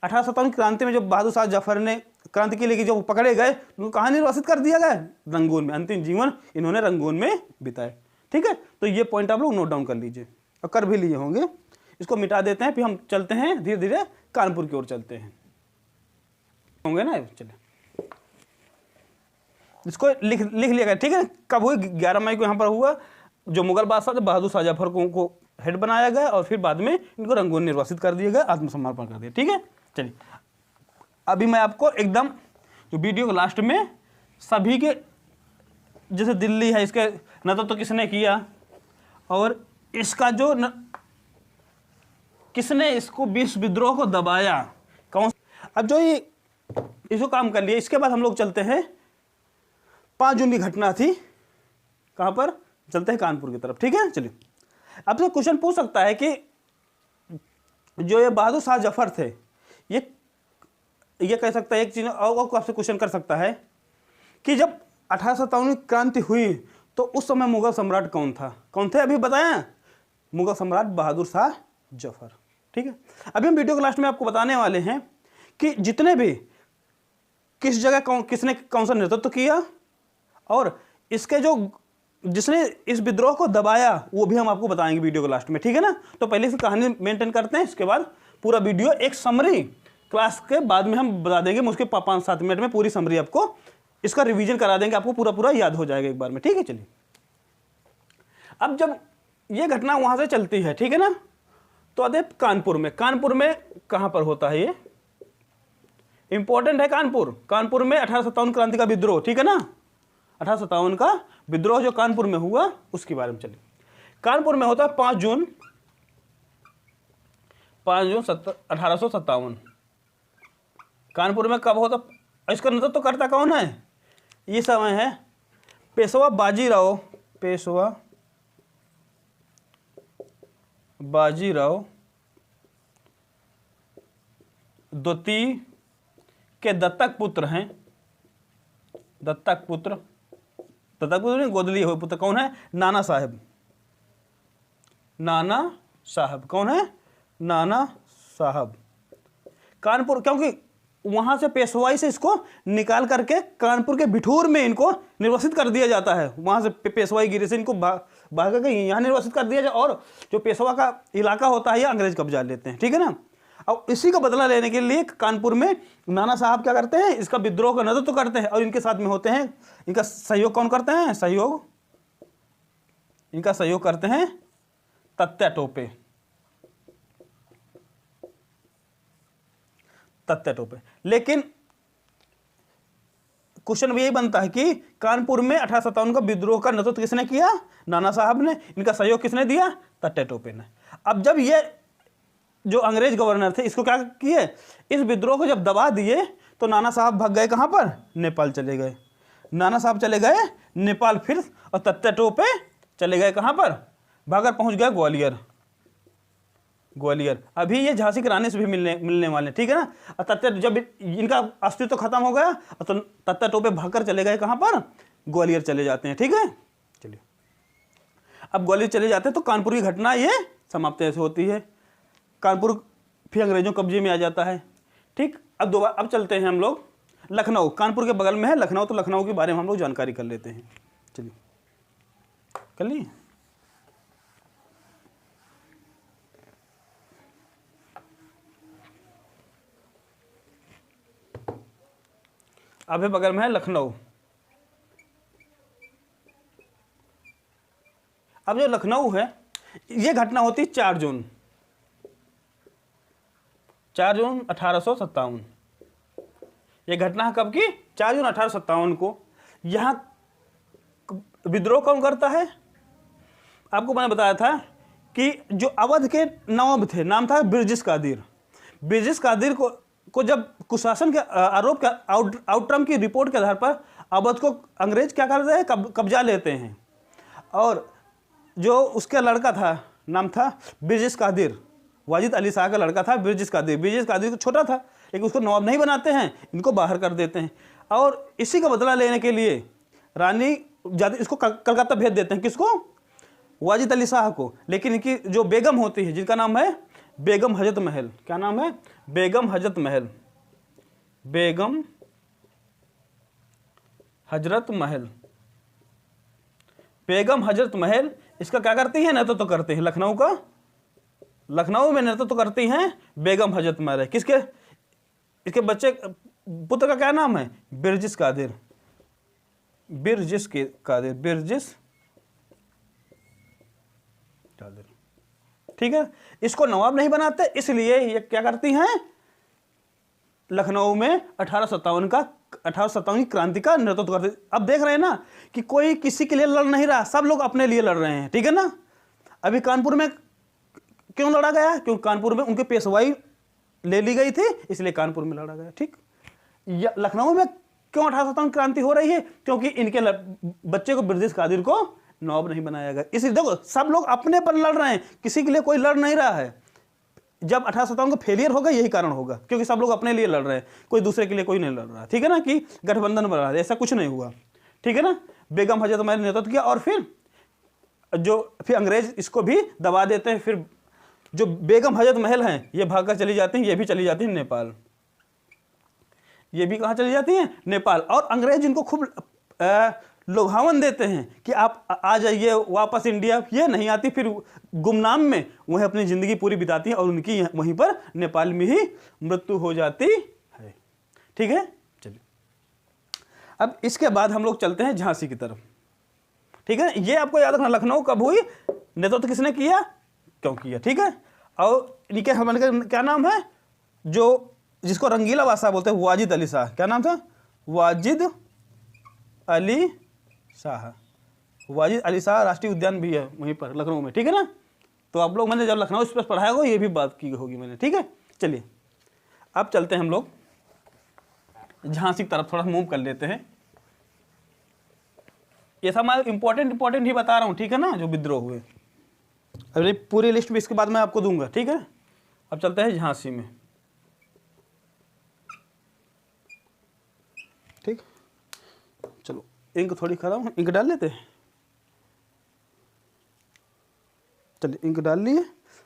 1857 की क्रांति में जब बहादुर शाह जफर ने क्रांति के लिए जो पकड़े गए, उनको कहाँ निर्वासित कर दिया गया, रंगून में। अंतिम जीवन इन्होंने रंगून में बिताए, ठीक है। तो ये पॉइंट आप लोग नोट डाउन कर लीजिए और कर भी लिए होंगे। इसको मिटा देते हैं, फिर हम चलते हैं धीरे धीरे कानपुर की ओर चलते हैं, होंगे ना। चलिए इसको लिख लिया गया, ठीक है। कब हुई, 11 मई को यहाँ पर हुआ। जो मुगल बादशाह थे बहादुर शाह जफर को हेड बनाया गया और फिर बाद में इनको रंगून निर्वासित कर दिया गया, आत्मसमर्पण कर दिया, ठीक है। चलिए अभी मैं आपको एकदम जो वीडियो के लास्ट में सभी के, जैसे दिल्ली है, इसके नेतृत्व तो किसने किया और इसका जो किसने इसको विद्रोह को दबाया, कौन। अब जो ये इसको काम कर लिया, इसके बाद हम लोग चलते हैं 5 जून की घटना थी, कहाँ पर, चलते हैं कानपुर की तरफ, ठीक है। चलिए अब से क्वेश्चन पूछ सकता है कि जो ये बहादुर शाह जफर थे, ये कह सकता है एक चीज और आपसे क्वेश्चन कर सकता है कि जब 1857 की क्रांति हुई तो उस समय मुगल सम्राट कौन था, कौन थे, अभी बताया, मुगल सम्राट बहादुर शाह जफर, ठीक है। अभी हम वीडियो के लास्ट में आपको बताने वाले हैं कि जितने भी किस जगह किसने कौन सा नेतृत्व किया और इसके जो जिसने इस विद्रोह को दबाया वो भी हम आपको बताएंगे वीडियो के लास्ट में, ठीक है ना। तो पहले से कहानी मेंटेन करते हैं, इसके बाद पूरा वीडियो एक समरी क्लास के बाद में हम बता देंगे, मुझके 5-7 मिनट में पूरी समरी आपको इसका रिवीजन करा देंगे, आपको पूरा पूरा याद हो जाएगा एक बार में, ठीक है। चलिए, अब जब ये घटना वहां से चलती है, ठीक है ना, तो आते हैं कानपुर में। कानपुर में कहां पर होता है ये, इंपॉर्टेंट है कानपुर। कानपुर में 1857 क्रांति का विद्रोह, ठीक है ना, 1857 का विद्रोह जो कानपुर में हुआ उसके बारे में। चलिए, कानपुर में होता है 5 जून 1857। कानपुर में कब होता, इसका नेतृत्व तो करता कौन है, ये समय है पेशवा बाजीराव, पेशवा बाजीराव द्वितीय के दत्तक पुत्र हैं। दत्तक पुत्र नहीं, गोदली हुए पुत्र कौन है, नाना साहब। नाना साहब कौन है, नाना साहब। कानपुर, क्योंकि वहां से पेशवाई से इसको निकाल करके कानपुर के बिठूर में इनको निर्वासित कर दिया जाता है। वहां से पेशवाई गिरी से इनको भाग करके यहाँ निर्वासित कर दिया जाए, और जो पेशवा का इलाका होता है ये अंग्रेज कब्जा लेते हैं, ठीक है ना। अब इसी का बदला लेने के लिए कानपुर में नाना साहब क्या करते हैं, इसका विद्रोह का नेतृत्व करते हैं, और इनके साथ में होते हैं, इनका सहयोग कौन करते हैं, इनका सहयोग करते हैं तात्या टोपे। लेकिन क्वेश्चन भी यही बनता है कि कानपुर में 1857 का विद्रोह का नेतृत्व किसने किया, नाना साहब ने। इनका सहयोग किसने दिया, तात्या टोपे ने। अब जब ये जो अंग्रेज गवर्नर थे इसको क्या किए, इस विद्रोह को जब दबा दिए तो नाना साहब भाग गए कहां पर, नेपाल चले गए। नाना साहब चले गए नेपाल फिर, और तात्या टोपे चले गए कहां पर, भागकर पहुंच गए ग्वालियर। अभी ये झांसी की रानी से भी मिलने वाले, ठीक है ना। और तात्या, जब इनका अस्तित्व खत्म हो गया तो तात्या टोपे भागकर चले गए कहां पर, ग्वालियर चले जाते हैं, ठीक है। चलिए, अब ग्वालियर चले जाते हैं तो कानपुर की घटना ये समाप्त ऐसे होती है। कानपुर फिर अंग्रेजों कब्जे में आ जाता है, ठीक। अब चलते हैं हम लोग लखनऊ। कानपुर के बगल में है लखनऊ, तो लखनऊ के बारे में हम लोग जानकारी कर लेते हैं। चलिए, कर लिए। अभी बगल में है लखनऊ। अब जो लखनऊ है, ये घटना होती 4 जून 1857। ये घटना कब की, 4 जून 1857 को। यहाँ विद्रोह कौन करता है, आपको मैंने बताया था कि जो अवध के नवाब थे, नाम था बिरजिस कादिर। बिरजिस कादिर को जब कुशासन के आरोप का आउटरम की रिपोर्ट के आधार पर अवध को अंग्रेज क्या करते हैं, कब्जा लेते हैं। और जो उसका लड़का था, नाम था बिरजिस कादिर, वाजिद अली शाह का लड़का था बिरजिस कादिर तो छोटा था, लेकिन उसको नवाब नहीं बनाते हैं, इनको बाहर कर देते हैं। और इसी का बदला लेने के लिए रानी इसको कलकत्ता भेज देते हैं, किसको, वाजिद अली शाह को। लेकिन इनकी जो बेगम होती है, जिनका नाम है बेगम हजरत महल, क्या नाम है, बेगम हजरत महल। बेगम हजरत महल, बेगम हजरत महल इसका क्या करती है, नेतृत्व तो करते हैं लखनऊ का। लखनऊ में नेतृत्व तो करती हैं बेगम हजरत महल। किसके, इसके बच्चे पुत्र का क्या नाम है, बिरजिस कादिर। ठीक है। इसको नवाब नहीं बनाते, इसलिए ये क्या करती हैं, लखनऊ में 1857 की क्रांति का नेतृत्व करते। अब देख रहे हैं ना कि कोई किसी के लिए लड़ नहीं रहा, सब लोग अपने लिए लड़ रहे हैं, ठीक है ना। अभी कानपुर में क्यों लड़ा गया, क्योंकि कानपुर में उनके पेशवाई ले ली गई थी, इसलिए कानपुर में लड़ा गया, ठीक। लखनऊ में क्यों 1857 क्रांति हो रही है, क्योंकि इनके बच्चे को बिरजिस कादिर को नवाब नहीं बनाया गया। इसलिए देखो सब लोग अपने पर लड़ रहे हैं, किसी के लिए कोई लड़ नहीं रहा है। जब 1857 को फेलियर होगा यही कारण होगा, क्योंकि सब लोग अपने लिए लड़ रहे हैं, कोई दूसरे के लिए कोई नहीं लड़ रहा, ठीक है ना, कि गठबंधन बना रहा है, ऐसा कुछ नहीं हुआ, ठीक है ना। बेगम हजरत महल ने नेतृत्व किया, और फिर अंग्रेज इसको भी दबा देते हैं। फिर जो बेगम हजरत महल हैं ये भागकर चली जाती हैं, ये भी चली जाती हैं नेपाल। ये भी कहाँ चली जाती हैं, नेपाल। और अंग्रेज इनको खूब लुभावन देते हैं कि आप आ जाइए वापस इंडिया। ये नहीं आती, फिर गुमनाम में वह अपनी ज़िंदगी पूरी बिताती है, और उनकी वहीं पर नेपाल में ही मृत्यु हो जाती है, ठीक है। चलिए, अब इसके बाद हम लोग चलते हैं झांसी की तरफ, ठीक है। ये आपको याद रखना, लखनऊ कब हुई, नेतृत्व तो किसने किया, क्यों किया, ठीक है। और इनके हमारे का क्या नाम है, जो जिसको रंगीला बादशाह बोलते हैं, वाजिद अली शाह, क्या नाम था, वाजिद अली शाह। वाजिद अली शाह राष्ट्रीय उद्यान भी है वहीं पर लखनऊ में, ठीक है ना। तो आप लोग, मैंने जब लखनऊ एक्सप्रेस पढ़ाया होगा ये भी बात की होगी मैंने, ठीक है। चलिए अब चलते हैं हम लोग झांसी की तरफ, थोड़ा मूव कर लेते हैं। ये सब मैं इंपॉर्टेंट ही बता रहा हूँ, ठीक है ना, जो विद्रोह हुए। अरे पूरी लिस्ट भी इसके बाद मैं आपको दूंगा, ठीक है। अब चलते हैं झांसी में, ठीक। चलो इंक थोड़ी खराब, इंक डाल लेते हैं। चलिए इंक डाल लिए,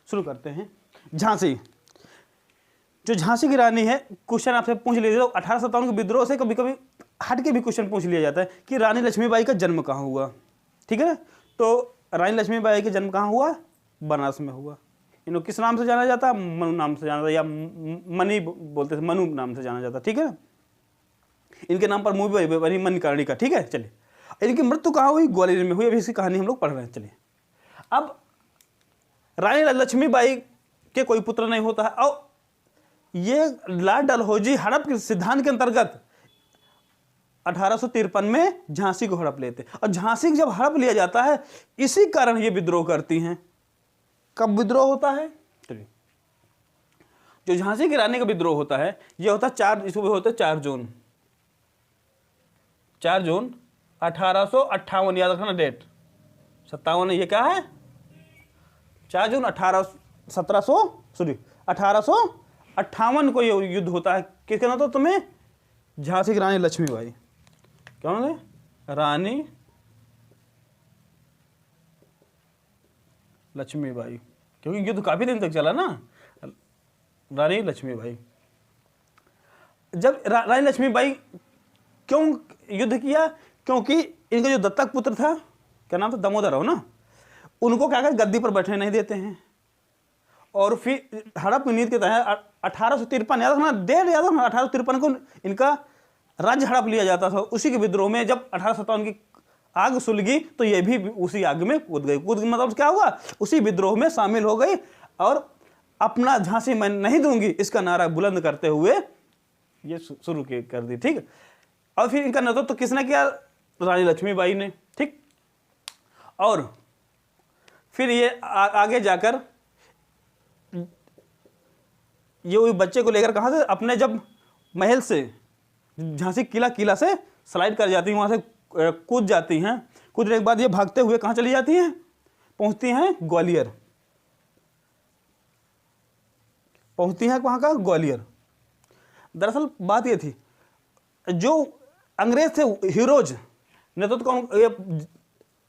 शुरू करते हैं। झांसी, जो झांसी की रानी है, क्वेश्चन आपसे पूछ लीजिए तो 1857 के विद्रोह से कभी कभी हट के भी क्वेश्चन पूछ लिया जाता है कि रानी लक्ष्मीबाई का जन्म कहाँ हुआ, ठीक है। तो रानी लक्ष्मीबाई का जन्म कहाँ हुआ, बनारस में हुआ। इन्हों किस नाम से जाना जाता है, मनु नाम से जाना जाता, या मनी बोलते थे, मनु नाम से जाना जाता, ठीक है। इनके नाम पर मूवी बनी मणिकर्णिका, ठीक है। चलिए इनकी मृत्यु कहाँ हुई, ग्वालियर में हुई। अभी इसकी कहानी हम लोग पढ़ रहे हैं। चलिए अब रानी लक्ष्मीबाई के कोई पुत्र नहीं होता है, और ये लॉर्ड डलहौजी हड़प के सिद्धांत के अंतर्गत 1853 में झांसी को हड़प लेते, और झांसी जब हड़प लिया जाता है इसी कारण ये विद्रोह करती हैं। कब विद्रोह होता है, चलिए जो झांसी की रानी का विद्रोह होता है ये होता है 4 जून 1858, याद रखना डेट, 57, ये क्या है 4 जून 1858 को ये युद्ध होता है। किसके नाम, तो तुम्हें झांसी की रानी लक्ष्मीबाई, क्या नाम है, रानी लक्ष्मीबाई, क्योंकि युद्ध काफी दिन तक चला ना। रानी लक्ष्मीबाई, जब रानी लक्ष्मीबाई क्यों युद्ध किया, क्योंकि इनका जो दत्तक पुत्र था, क्या नाम था, दामोदर हो ना, उनको क्या कर गद्दी पर बैठने नहीं देते हैं। और फिर हड़प की नीति के तहत 1853, याद रखना डेट, याद रखना 1853 को इनका राज्य हड़प लिया जाता था। उसी के विद्रोह में जब 1857 की आग सुलगी तो ये भी उसी आग में कूद गई। मतलब क्या हुआ, उसी विद्रोह में शामिल हो गई, और अपना झांसी मैं नहीं दूंगी इसका नारा बुलंद करते हुए ये शुरू कर दी, ठीक। और फिर इनका नेतृत्व तो किसने किया, रानी लक्ष्मीबाई ने, ठीक। और फिर ये आगे जाकर ये बच्चे को लेकर कहाँ से, अपने जब महल से झांसी किला से स्लाइड कर जाती हैं, वहाँ से कूद जाती हैं। कूदने के बाद ये भागते हुए कहाँ चली जाती हैं, पहुँचती हैं ग्वालियर, पहुँचती हैं वहाँ का ग्वालियर। दरअसल बात ये थी, जो अंग्रेज थे हीरोज नेतृत्व कौन,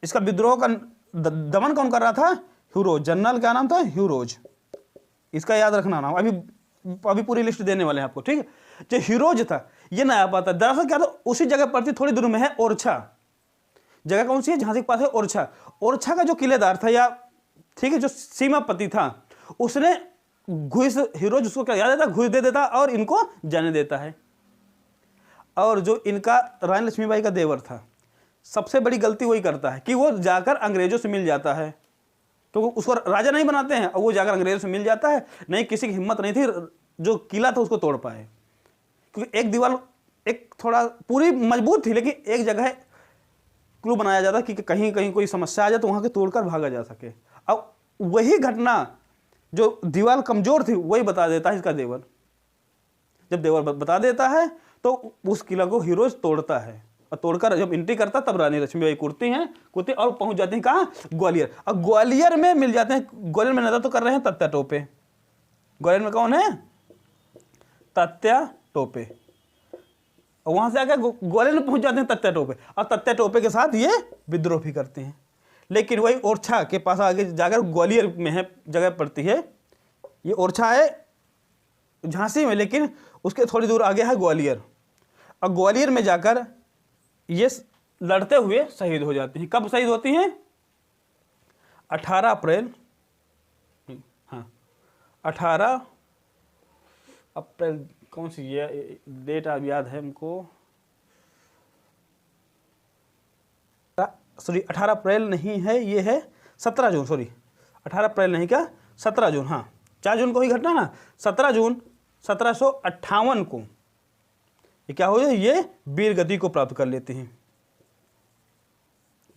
इसका विद्रोह का दमन कौन कर रहा था, हीरोज, जनरल क्या नाम था, हीरोज, इसका याद रखना नाम। अभी पूरी लिस्ट देने वाले हैं आपको, ठीक है। जो हीरोज था ये ना आ पाता। दरअसल क्या था, उसी जगह पड़ती थोड़ी दूर में है ओरछा, जगह कौन सी है, झांसी के पास है ओरछा। ओरछा का जो किलेदार था, या ठीक है जो सीमापति था, उसने घुस, हीरोज उसको क्या याद देता, घुस दे देता और इनको जाने देता है। और जो इनका रानी लक्ष्मीबाई का देवर था, सबसे बड़ी गलती वही करता है कि वो जाकर अंग्रेजों से मिल जाता है। तो उसको राजा नहीं बनाते हैं, और वो जाकर अंग्रेजों से मिल जाता है। नहीं, किसी की हिम्मत नहीं थी जो किला था उसको तोड़ पाए, क्योंकि एक दीवार एक थोड़ा पूरी मजबूत थी, लेकिन एक जगह क्लू बनाया जाता कि कहीं कहीं कोई समस्या आ जाए तो वहाँ के तोड़कर भागा जा सके। अब वही घटना जो दीवार कमजोर थी वही बता देता है इसका देवर। जब देवर बता देता है तो उस किला को हीरोज तोड़ता है, और तोड़कर जब एंट्री करता तब रानी लक्ष्मीबाई कूदती और पहुंच जाती हैं कहाँ, ग्वालियर। अब ग्वालियर में मिल जाते हैं, ग्वालियर में नेतृत्व कर रहे हैं तात्या टोपे। ग्वालियर में कौन है, तात्या टोपे। और वहां से आकर ग्वालियर में पहुंच जाते हैं तात्या टोपे, और तात्या टोपे के साथ ये विद्रोह भी करते हैं। लेकिन वही ओरछा के पास आगे जाकर ग्वालियर में है, जगह पड़ती है, ये ओरछा है झांसी में, लेकिन उसके थोड़ी दूर आगे है ग्वालियर। और ग्वालियर में जाकर ये लड़ते हुए शहीद हो जाती हैं। कब शहीद होती हैं, 18 अप्रैल, हाँ 18 अप्रैल, कौन सी ये डेट अब याद है हमको, सॉरी 18 अप्रैल नहीं है, ये है 17 जून, सॉरी 18 अप्रैल नहीं, क्या 17 जून, हाँ 4 जून को ही घटना ना, 17 जून 1758 को ये क्या हो जाए, ये वीर गति को प्राप्त कर लेते हैं,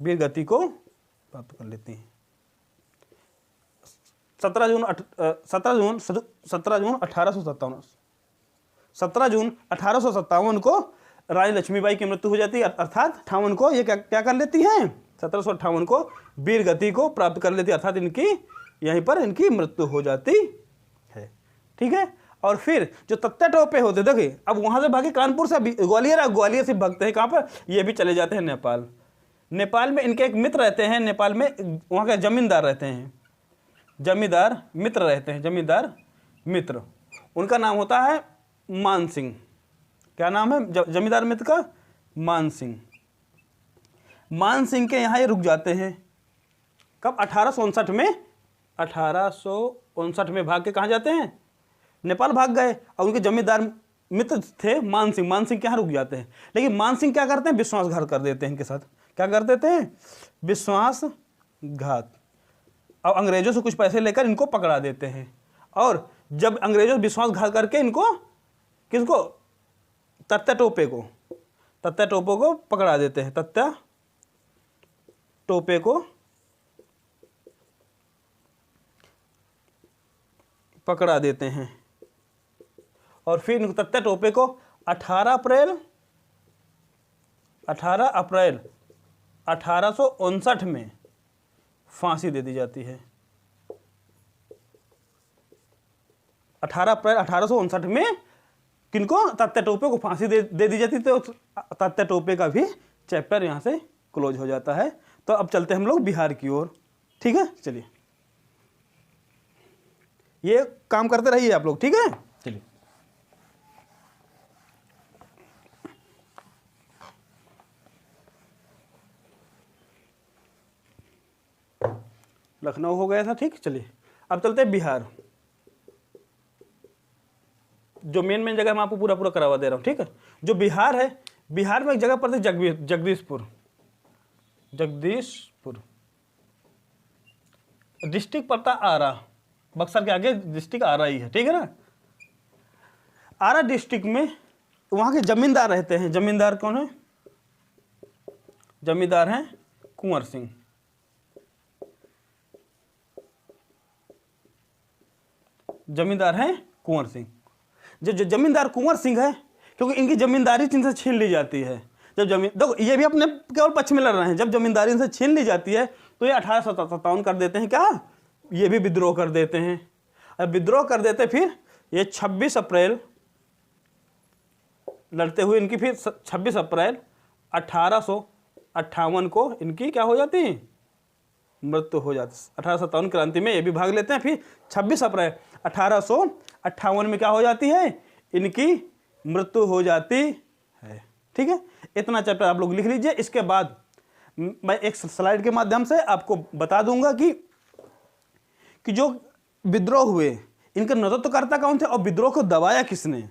वीर गति को प्राप्त कर लेते हैं। 17 जून 1857, 17 जून 1857 को रानी लक्ष्मीबाई की मृत्यु हो जाती है, अर्थात 58 को ये क्या कर लेती हैं, 1758 को वीर गति को प्राप्त कर लेती है, अर्थात इनकी यहीं पर इनकी मृत्यु हो जाती है। ठीक है, और फिर जो तत्या टोपे होते, देखिए अब वहां से भागे कानपुर से ग्वालियर, ग्वालियर से भागते हैं कहाँ पर, ये भी चले जाते हैं नेपाल। नेपाल में इनके एक मित्र रहते हैं, नेपाल में वहाँ के जमींदार रहते हैं, जमींदार मित्र रहते हैं, जमींदार मित्र, उनका नाम होता है मान सिंह। क्या नाम है जमींदार मित्र का, मान सिंह। मान सिंह के यहाँ ये रुक जाते हैं, कब, 1859 में, 1859 में भाग के कहाँ जाते हैं, नेपाल भाग गए, और उनके जमींदार मित्र थे मान सिंह, मान सिंह के यहाँ रुक जाते हैं। लेकिन मान सिंह क्या करते हैं, विश्वासघात कर देते हैं इनके साथ, क्या कर देते हैं, विश्वासघात, और अंग्रेजों से कुछ पैसे लेकर इनको पकड़ा देते हैं। और जब अंग्रेजों से विश्वासघात करके इनको, किसको, तत्या टोपे को, तत्या टोपे को पकड़ा देते हैं, तत्या टोपे को पकड़ा देते हैं। और फिर तत्या टोपे को 18 अप्रैल 1859 में फांसी दे दी जाती है। 18 अप्रैल 1859 में किनको, तत्या टोपे को फांसी दे दी जाती, तो तत्या टोपे का भी चैप्टर यहाँ से क्लोज हो जाता है। तो अब चलते हैं हम लोग बिहार की ओर। ठीक है, चलिए ये काम करते रहिए आप लोग, ठीक है। चलिए लखनऊ हो गया था, ठीक। चलिए अब चलते हैं बिहार। जो मेन जगह मैं आपको पूरा करवा दे रहा हूँ, ठीक है। जो बिहार है, बिहार में एक जगह पड़ती है जगदीशपुर, जगदीशपुर डिस्ट्रिक्ट पड़ता आरा, बक्सर के आगे डिस्ट्रिक्ट आरा ही है, ठीक है ना। आरा डिस्ट्रिक्ट में वहाँ के जमींदार रहते हैं, जमींदार कौन है, जमींदार हैं कुंवर सिंह। जमींदार हैं कुंवर सिंह। जो जमींदार कुंवर सिंह है, क्योंकि इनकी जमींदारी इनसे छीन ली जाती है। जब जमीन, देखो ये भी अपने केवल पक्ष में लड़ रहे हैं, जब जमींदारी इनसे छीन ली जाती है तो ये 1857 कर देते हैं, क्या, ये भी विद्रोह कर देते हैं। अब विद्रोह कर देते, फिर ये 26 अप्रैल लड़ते हुए इनकी, फिर 26 अप्रैल 1858 को इनकी क्या हो जाती है, मृत्यु हो जाती है। 1857 क्रांति में ये भी भाग लेते हैं। फिर 26 अप्रैल 1858 में क्या हो जाती है, इनकी मृत्यु हो जाती है। ठीक है, इतना चैप्टर आप लोग लिख लीजिए। इसके बाद मैं एक स्लाइड के माध्यम से आपको बता दूंगा कि जो विद्रोह हुए, इनका नेतृत्वकर्ता कौन थे और विद्रोह को दबाया किसने,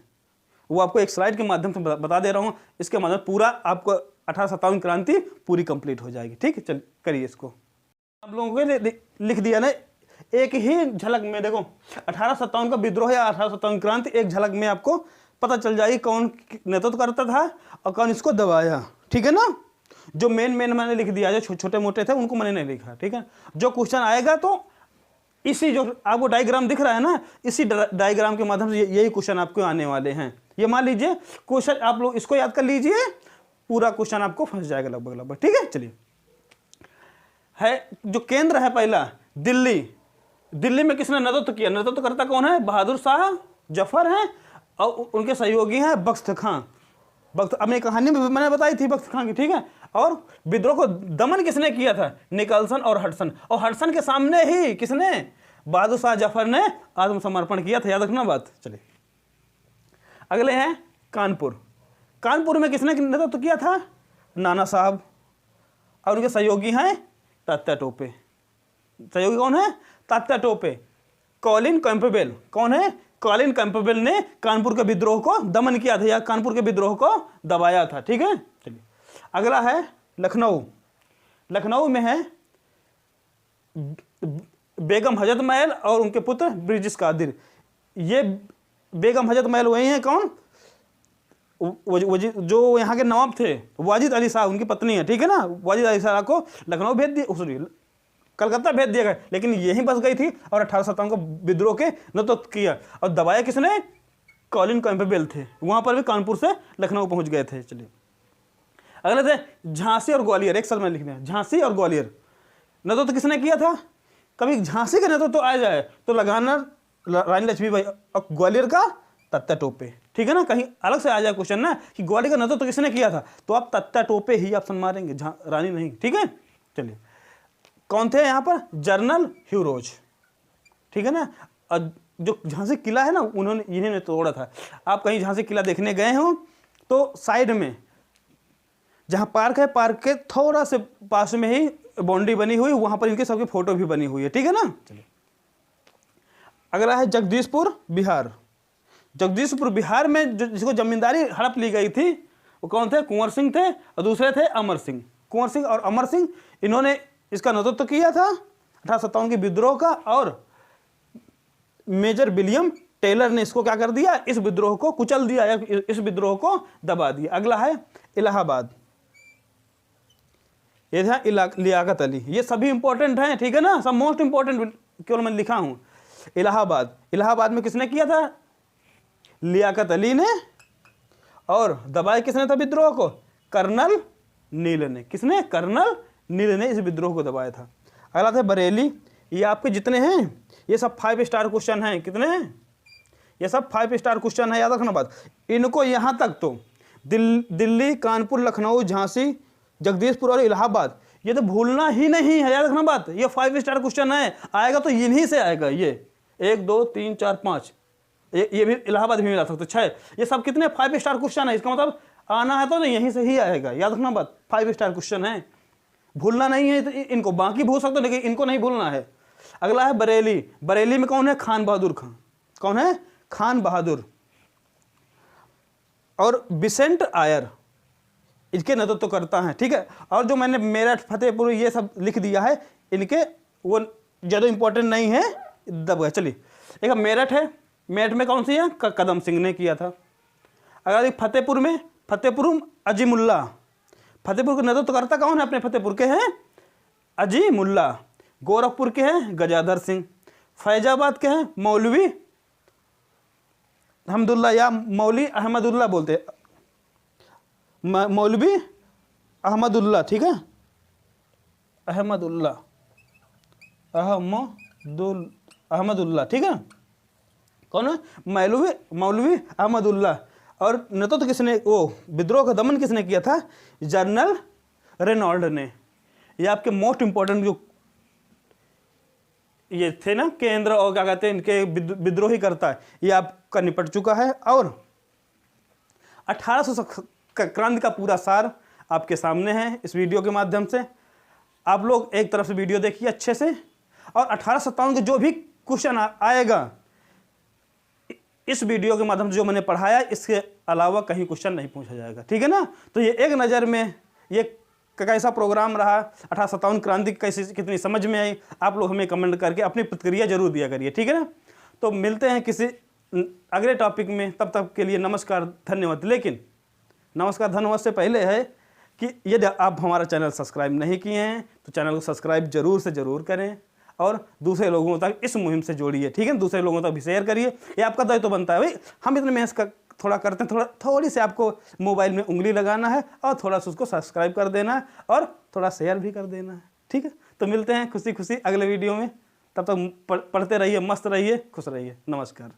वो आपको एक स्लाइड के माध्यम से बता दे रहा हूँ। इसके माध्यम पूरा आपको 1857 क्रांति पूरी कंप्लीट हो जाएगी। ठीक है, चल करिए इसको। आप लोगों को लिख दिया ना एक ही झलक में। देखो 1857 का विद्रोह या 1857 क्रांति एक झलक में आपको पता चल जाएगी कौन नेतृत्व करता था और कौन इसको दबाया। ठीक है ना, जो मेन मैंने लिख दिया, जो छोटे मोटे थे उनको मैंने नहीं लिखा। ठीक है, जो क्वेश्चन आएगा तो इसी जो आपको डायग्राम दिख रहा है ना, इसी डायग्राम के माध्यम से यही क्वेश्चन आपको आने वाले हैं। ये मान लीजिए क्वेश्चन, आप लोग इसको याद कर लीजिए, पूरा क्वेश्चन आपको फंस जाएगा लगभग। ठीक है, चलिए है जो केंद्र है पहला दिल्ली। दिल्ली में किसने नेतृत्व किया, नेतृत्व करता कौन है, बहादुर शाह जफर हैं और उनके सहयोगी हैं बख्त खां। अपनी कहानी में मैंने बताई थी बख्त खां की। ठीक है, और विद्रोह को दमन किसने किया था, निकलसन और हडसन। और हडसन के सामने ही किसने, बहादुर शाह जफर ने आत्मसमर्पण किया था, याद रखना बात। चलिए अगले हैं कानपुर। कानपुर में किसने नेतृत्व किया था, नाना साहब, और उनके सहयोगी हैं तात्या टोपे। सहयोगी कौन है, तात्या टोपे। कॉलिन कैंपबेल कौन है, कॉलिन कैंपबेल ने कानपुर के विद्रोह को दमन किया था या कानपुर के विद्रोह को दबाया था। ठीक है, चलिए अगला है लखनऊ। लखनऊ में है बेगम हजरत महल और उनके पुत्र ब्रिटिश कादिर। ये बेगम हजरत महल वही है कौन, जो यहाँ के नवाब थे वाजिद अली शाह, उनकी पत्नी है, ठीक है ना। वाजिद अली शाह को लखनऊ भेज दिया, सॉरी कलकत्ता भेज दिया गया, लेकिन यहीं बस गई थी और 1857 को विद्रोह के नेतृत्व किया। और दबाया किसने, कॉलिन कैंपबेल थे, वहाँ पर भी कानपुर से लखनऊ पहुँच गए थे। चलिए अगले थे झांसी और ग्वालियर, एक साल में लिखने हैं झांसी और ग्वालियर। नेतृत्व किसने किया था, कभी झांसी का नेतृत्व आ जाए तो लगाना रानी लक्ष्मीबाई, और ग्वालियर का तत्ता टोपे, ठीक है ना। कहीं अलग से आ जाए क्वेश्चन ना कि ग्वालियर का नेतृत्व किसने किया था, तो आप तत्ता टोपे ही ऑप्शन मारेंगे, रानी नहीं, ठीक है। चलिए कौन थे यहाँ पर, जनरल ह्यू रोज, ठीक है ना। और जो झांसी किला है ना, इन्होंने तोड़ा था। आप कहीं झांसी किला देखने गए हो तो साइड में जहाँ पार्क है, पार्क के थोड़ा से पास में ही बाउंड्री बनी हुई, वहाँ पर इनके सबकी फोटो भी बनी हुई है, ठीक है ना। चलिए अगला है जगदीशपुर बिहार। जगदीशपुर बिहार में जिसको जमींदारी हड़प ली गई थी वो कौन थे, कुंवर सिंह थे और दूसरे थे अमर सिंह। कुंवर सिंह और अमर सिंह इन्होंने इसका नेतृत्व किया था 1857 के विद्रोह का, और मेजर विलियम टेलर ने इसको क्या कर दिया, इस विद्रोह को कुचल दिया या इस विद्रोह को दबा दिया। अगला है इलाहाबाद, ये था लियाकत अली। ये सभी इंपॉर्टेंट हैं, ठीक है ना, सब मोस्ट इंपॉर्टेंट केवल मैं लिखा हूं। इलाहाबाद, इलाहाबाद में किसने किया था, लियाकत अली ने, और दबाए किसने था विद्रोह को, कर्नल नील ने। किसने, कर्नल नील ने इस विद्रोह को दबाया था। अगला था बरेली। ये आपके जितने हैं ये सब 5 स्टार क्वेश्चन हैं, कितने हैं, ये सब 5 स्टार क्वेश्चन है, याद रखना बात। इनको यहाँ तक तो दिल्ली, कानपुर, लखनऊ, झांसी, जगदीशपुर और इलाहाबाद, ये तो भूलना ही नहीं है, याद रखना बात। ये 5 स्टार क्वेश्चन है, आएगा तो इन्हीं से आएगा। ये 1 2 3 4 5, ये भी इलाहाबाद भी मिला सकते 6, ये सब कितने 5 स्टार क्वेश्चन है। इसका मतलब आना है तो यहीं से ही आएगा, याद रखना बात। 5 स्टार क्वेश्चन है, भूलना नहीं है। तो इनको बाकी भूल सकते हो लेकिन इनको नहीं भूलना है। अगला है बरेली। बरेली में कौन है, खान बहादुर खान। कौन है, खान बहादुर। और बिसेंट आयर इसके नेतृत्व करता है, ठीक है। और जो मैंने मेरठ, फतेहपुर ये सब लिख दिया है, इनके वो ज़्यादा इंपॉर्टेंट नहीं है, दब गए। चलिए एक मेरठ है, मेरठ में कौन सी है, कदम सिंह ने किया था। अगर फतेहपुर में, फतेहपुर अजीमुल्ला, फतेहपुर का नेतृत्व करता कौन है, अपने फतेहपुर के हैं अजीमुल्ला। गोरखपुर के हैं गजाधर सिंह। फैजाबाद के हैं मौलवी अहमदुल्ला या मौली अहमदुल्ला बोलते हैं, मौलवी अहमदुल्ला, ठीक है, अहमदुल्ला, अहमदुल्ला, ठीक है। कौन है, मौलवी अहमदुल्ला। और नेतृत्व किसने, वो विद्रोह का दमन किसने किया था, जनरल रेनॉल्ड ने। ये आपके मोस्ट इंपॉर्टेंट जो ये थे ना केंद्र और क्या कहते हैं इनके विद्रोही करता है, ये आपका निपट चुका है। और 1800 क्रांति का पूरा सार आपके सामने है इस वीडियो के माध्यम से। आप लोग एक तरफ से वीडियो देखिए अच्छे से, और 1857 के जो भी क्वेश्चन आएगा इस वीडियो के माध्यम से जो मैंने पढ़ाया, इसके अलावा कहीं क्वेश्चन नहीं पूछा जाएगा, ठीक है ना। तो ये एक नज़र में ये कैसा प्रोग्राम रहा, 1857 क्रांति कैसी कितनी समझ में आई, आप लोग हमें कमेंट करके अपनी प्रतिक्रिया जरूर दिया करिए, ठीक है ना। तो मिलते हैं किसी अगले टॉपिक में, तब तक के लिए नमस्कार, धन्यवाद। लेकिन नमस्कार धन्यवाद से पहले है कि यदि आप हमारा चैनल सब्सक्राइब नहीं किए हैं तो चैनल को सब्सक्राइब जरूर से ज़रूर करें, और दूसरे लोगों तक इस मुहिम से जोड़िए, ठीक है। दूसरे लोगों तक भी शेयर करिए, ये आपका दायित्व बनता है। भाई हम इतने मेहनत का थोड़ा करते हैं, थोड़ी सी आपको मोबाइल में उंगली लगाना है और थोड़ा सा उसको सब्सक्राइब कर देना है और थोड़ा शेयर भी कर देना है, ठीक है। तो मिलते हैं खुशी खुशी अगले वीडियो में, तब तक पढ़ते रहिए, मस्त रहिए, खुश रहिए। नमस्कार।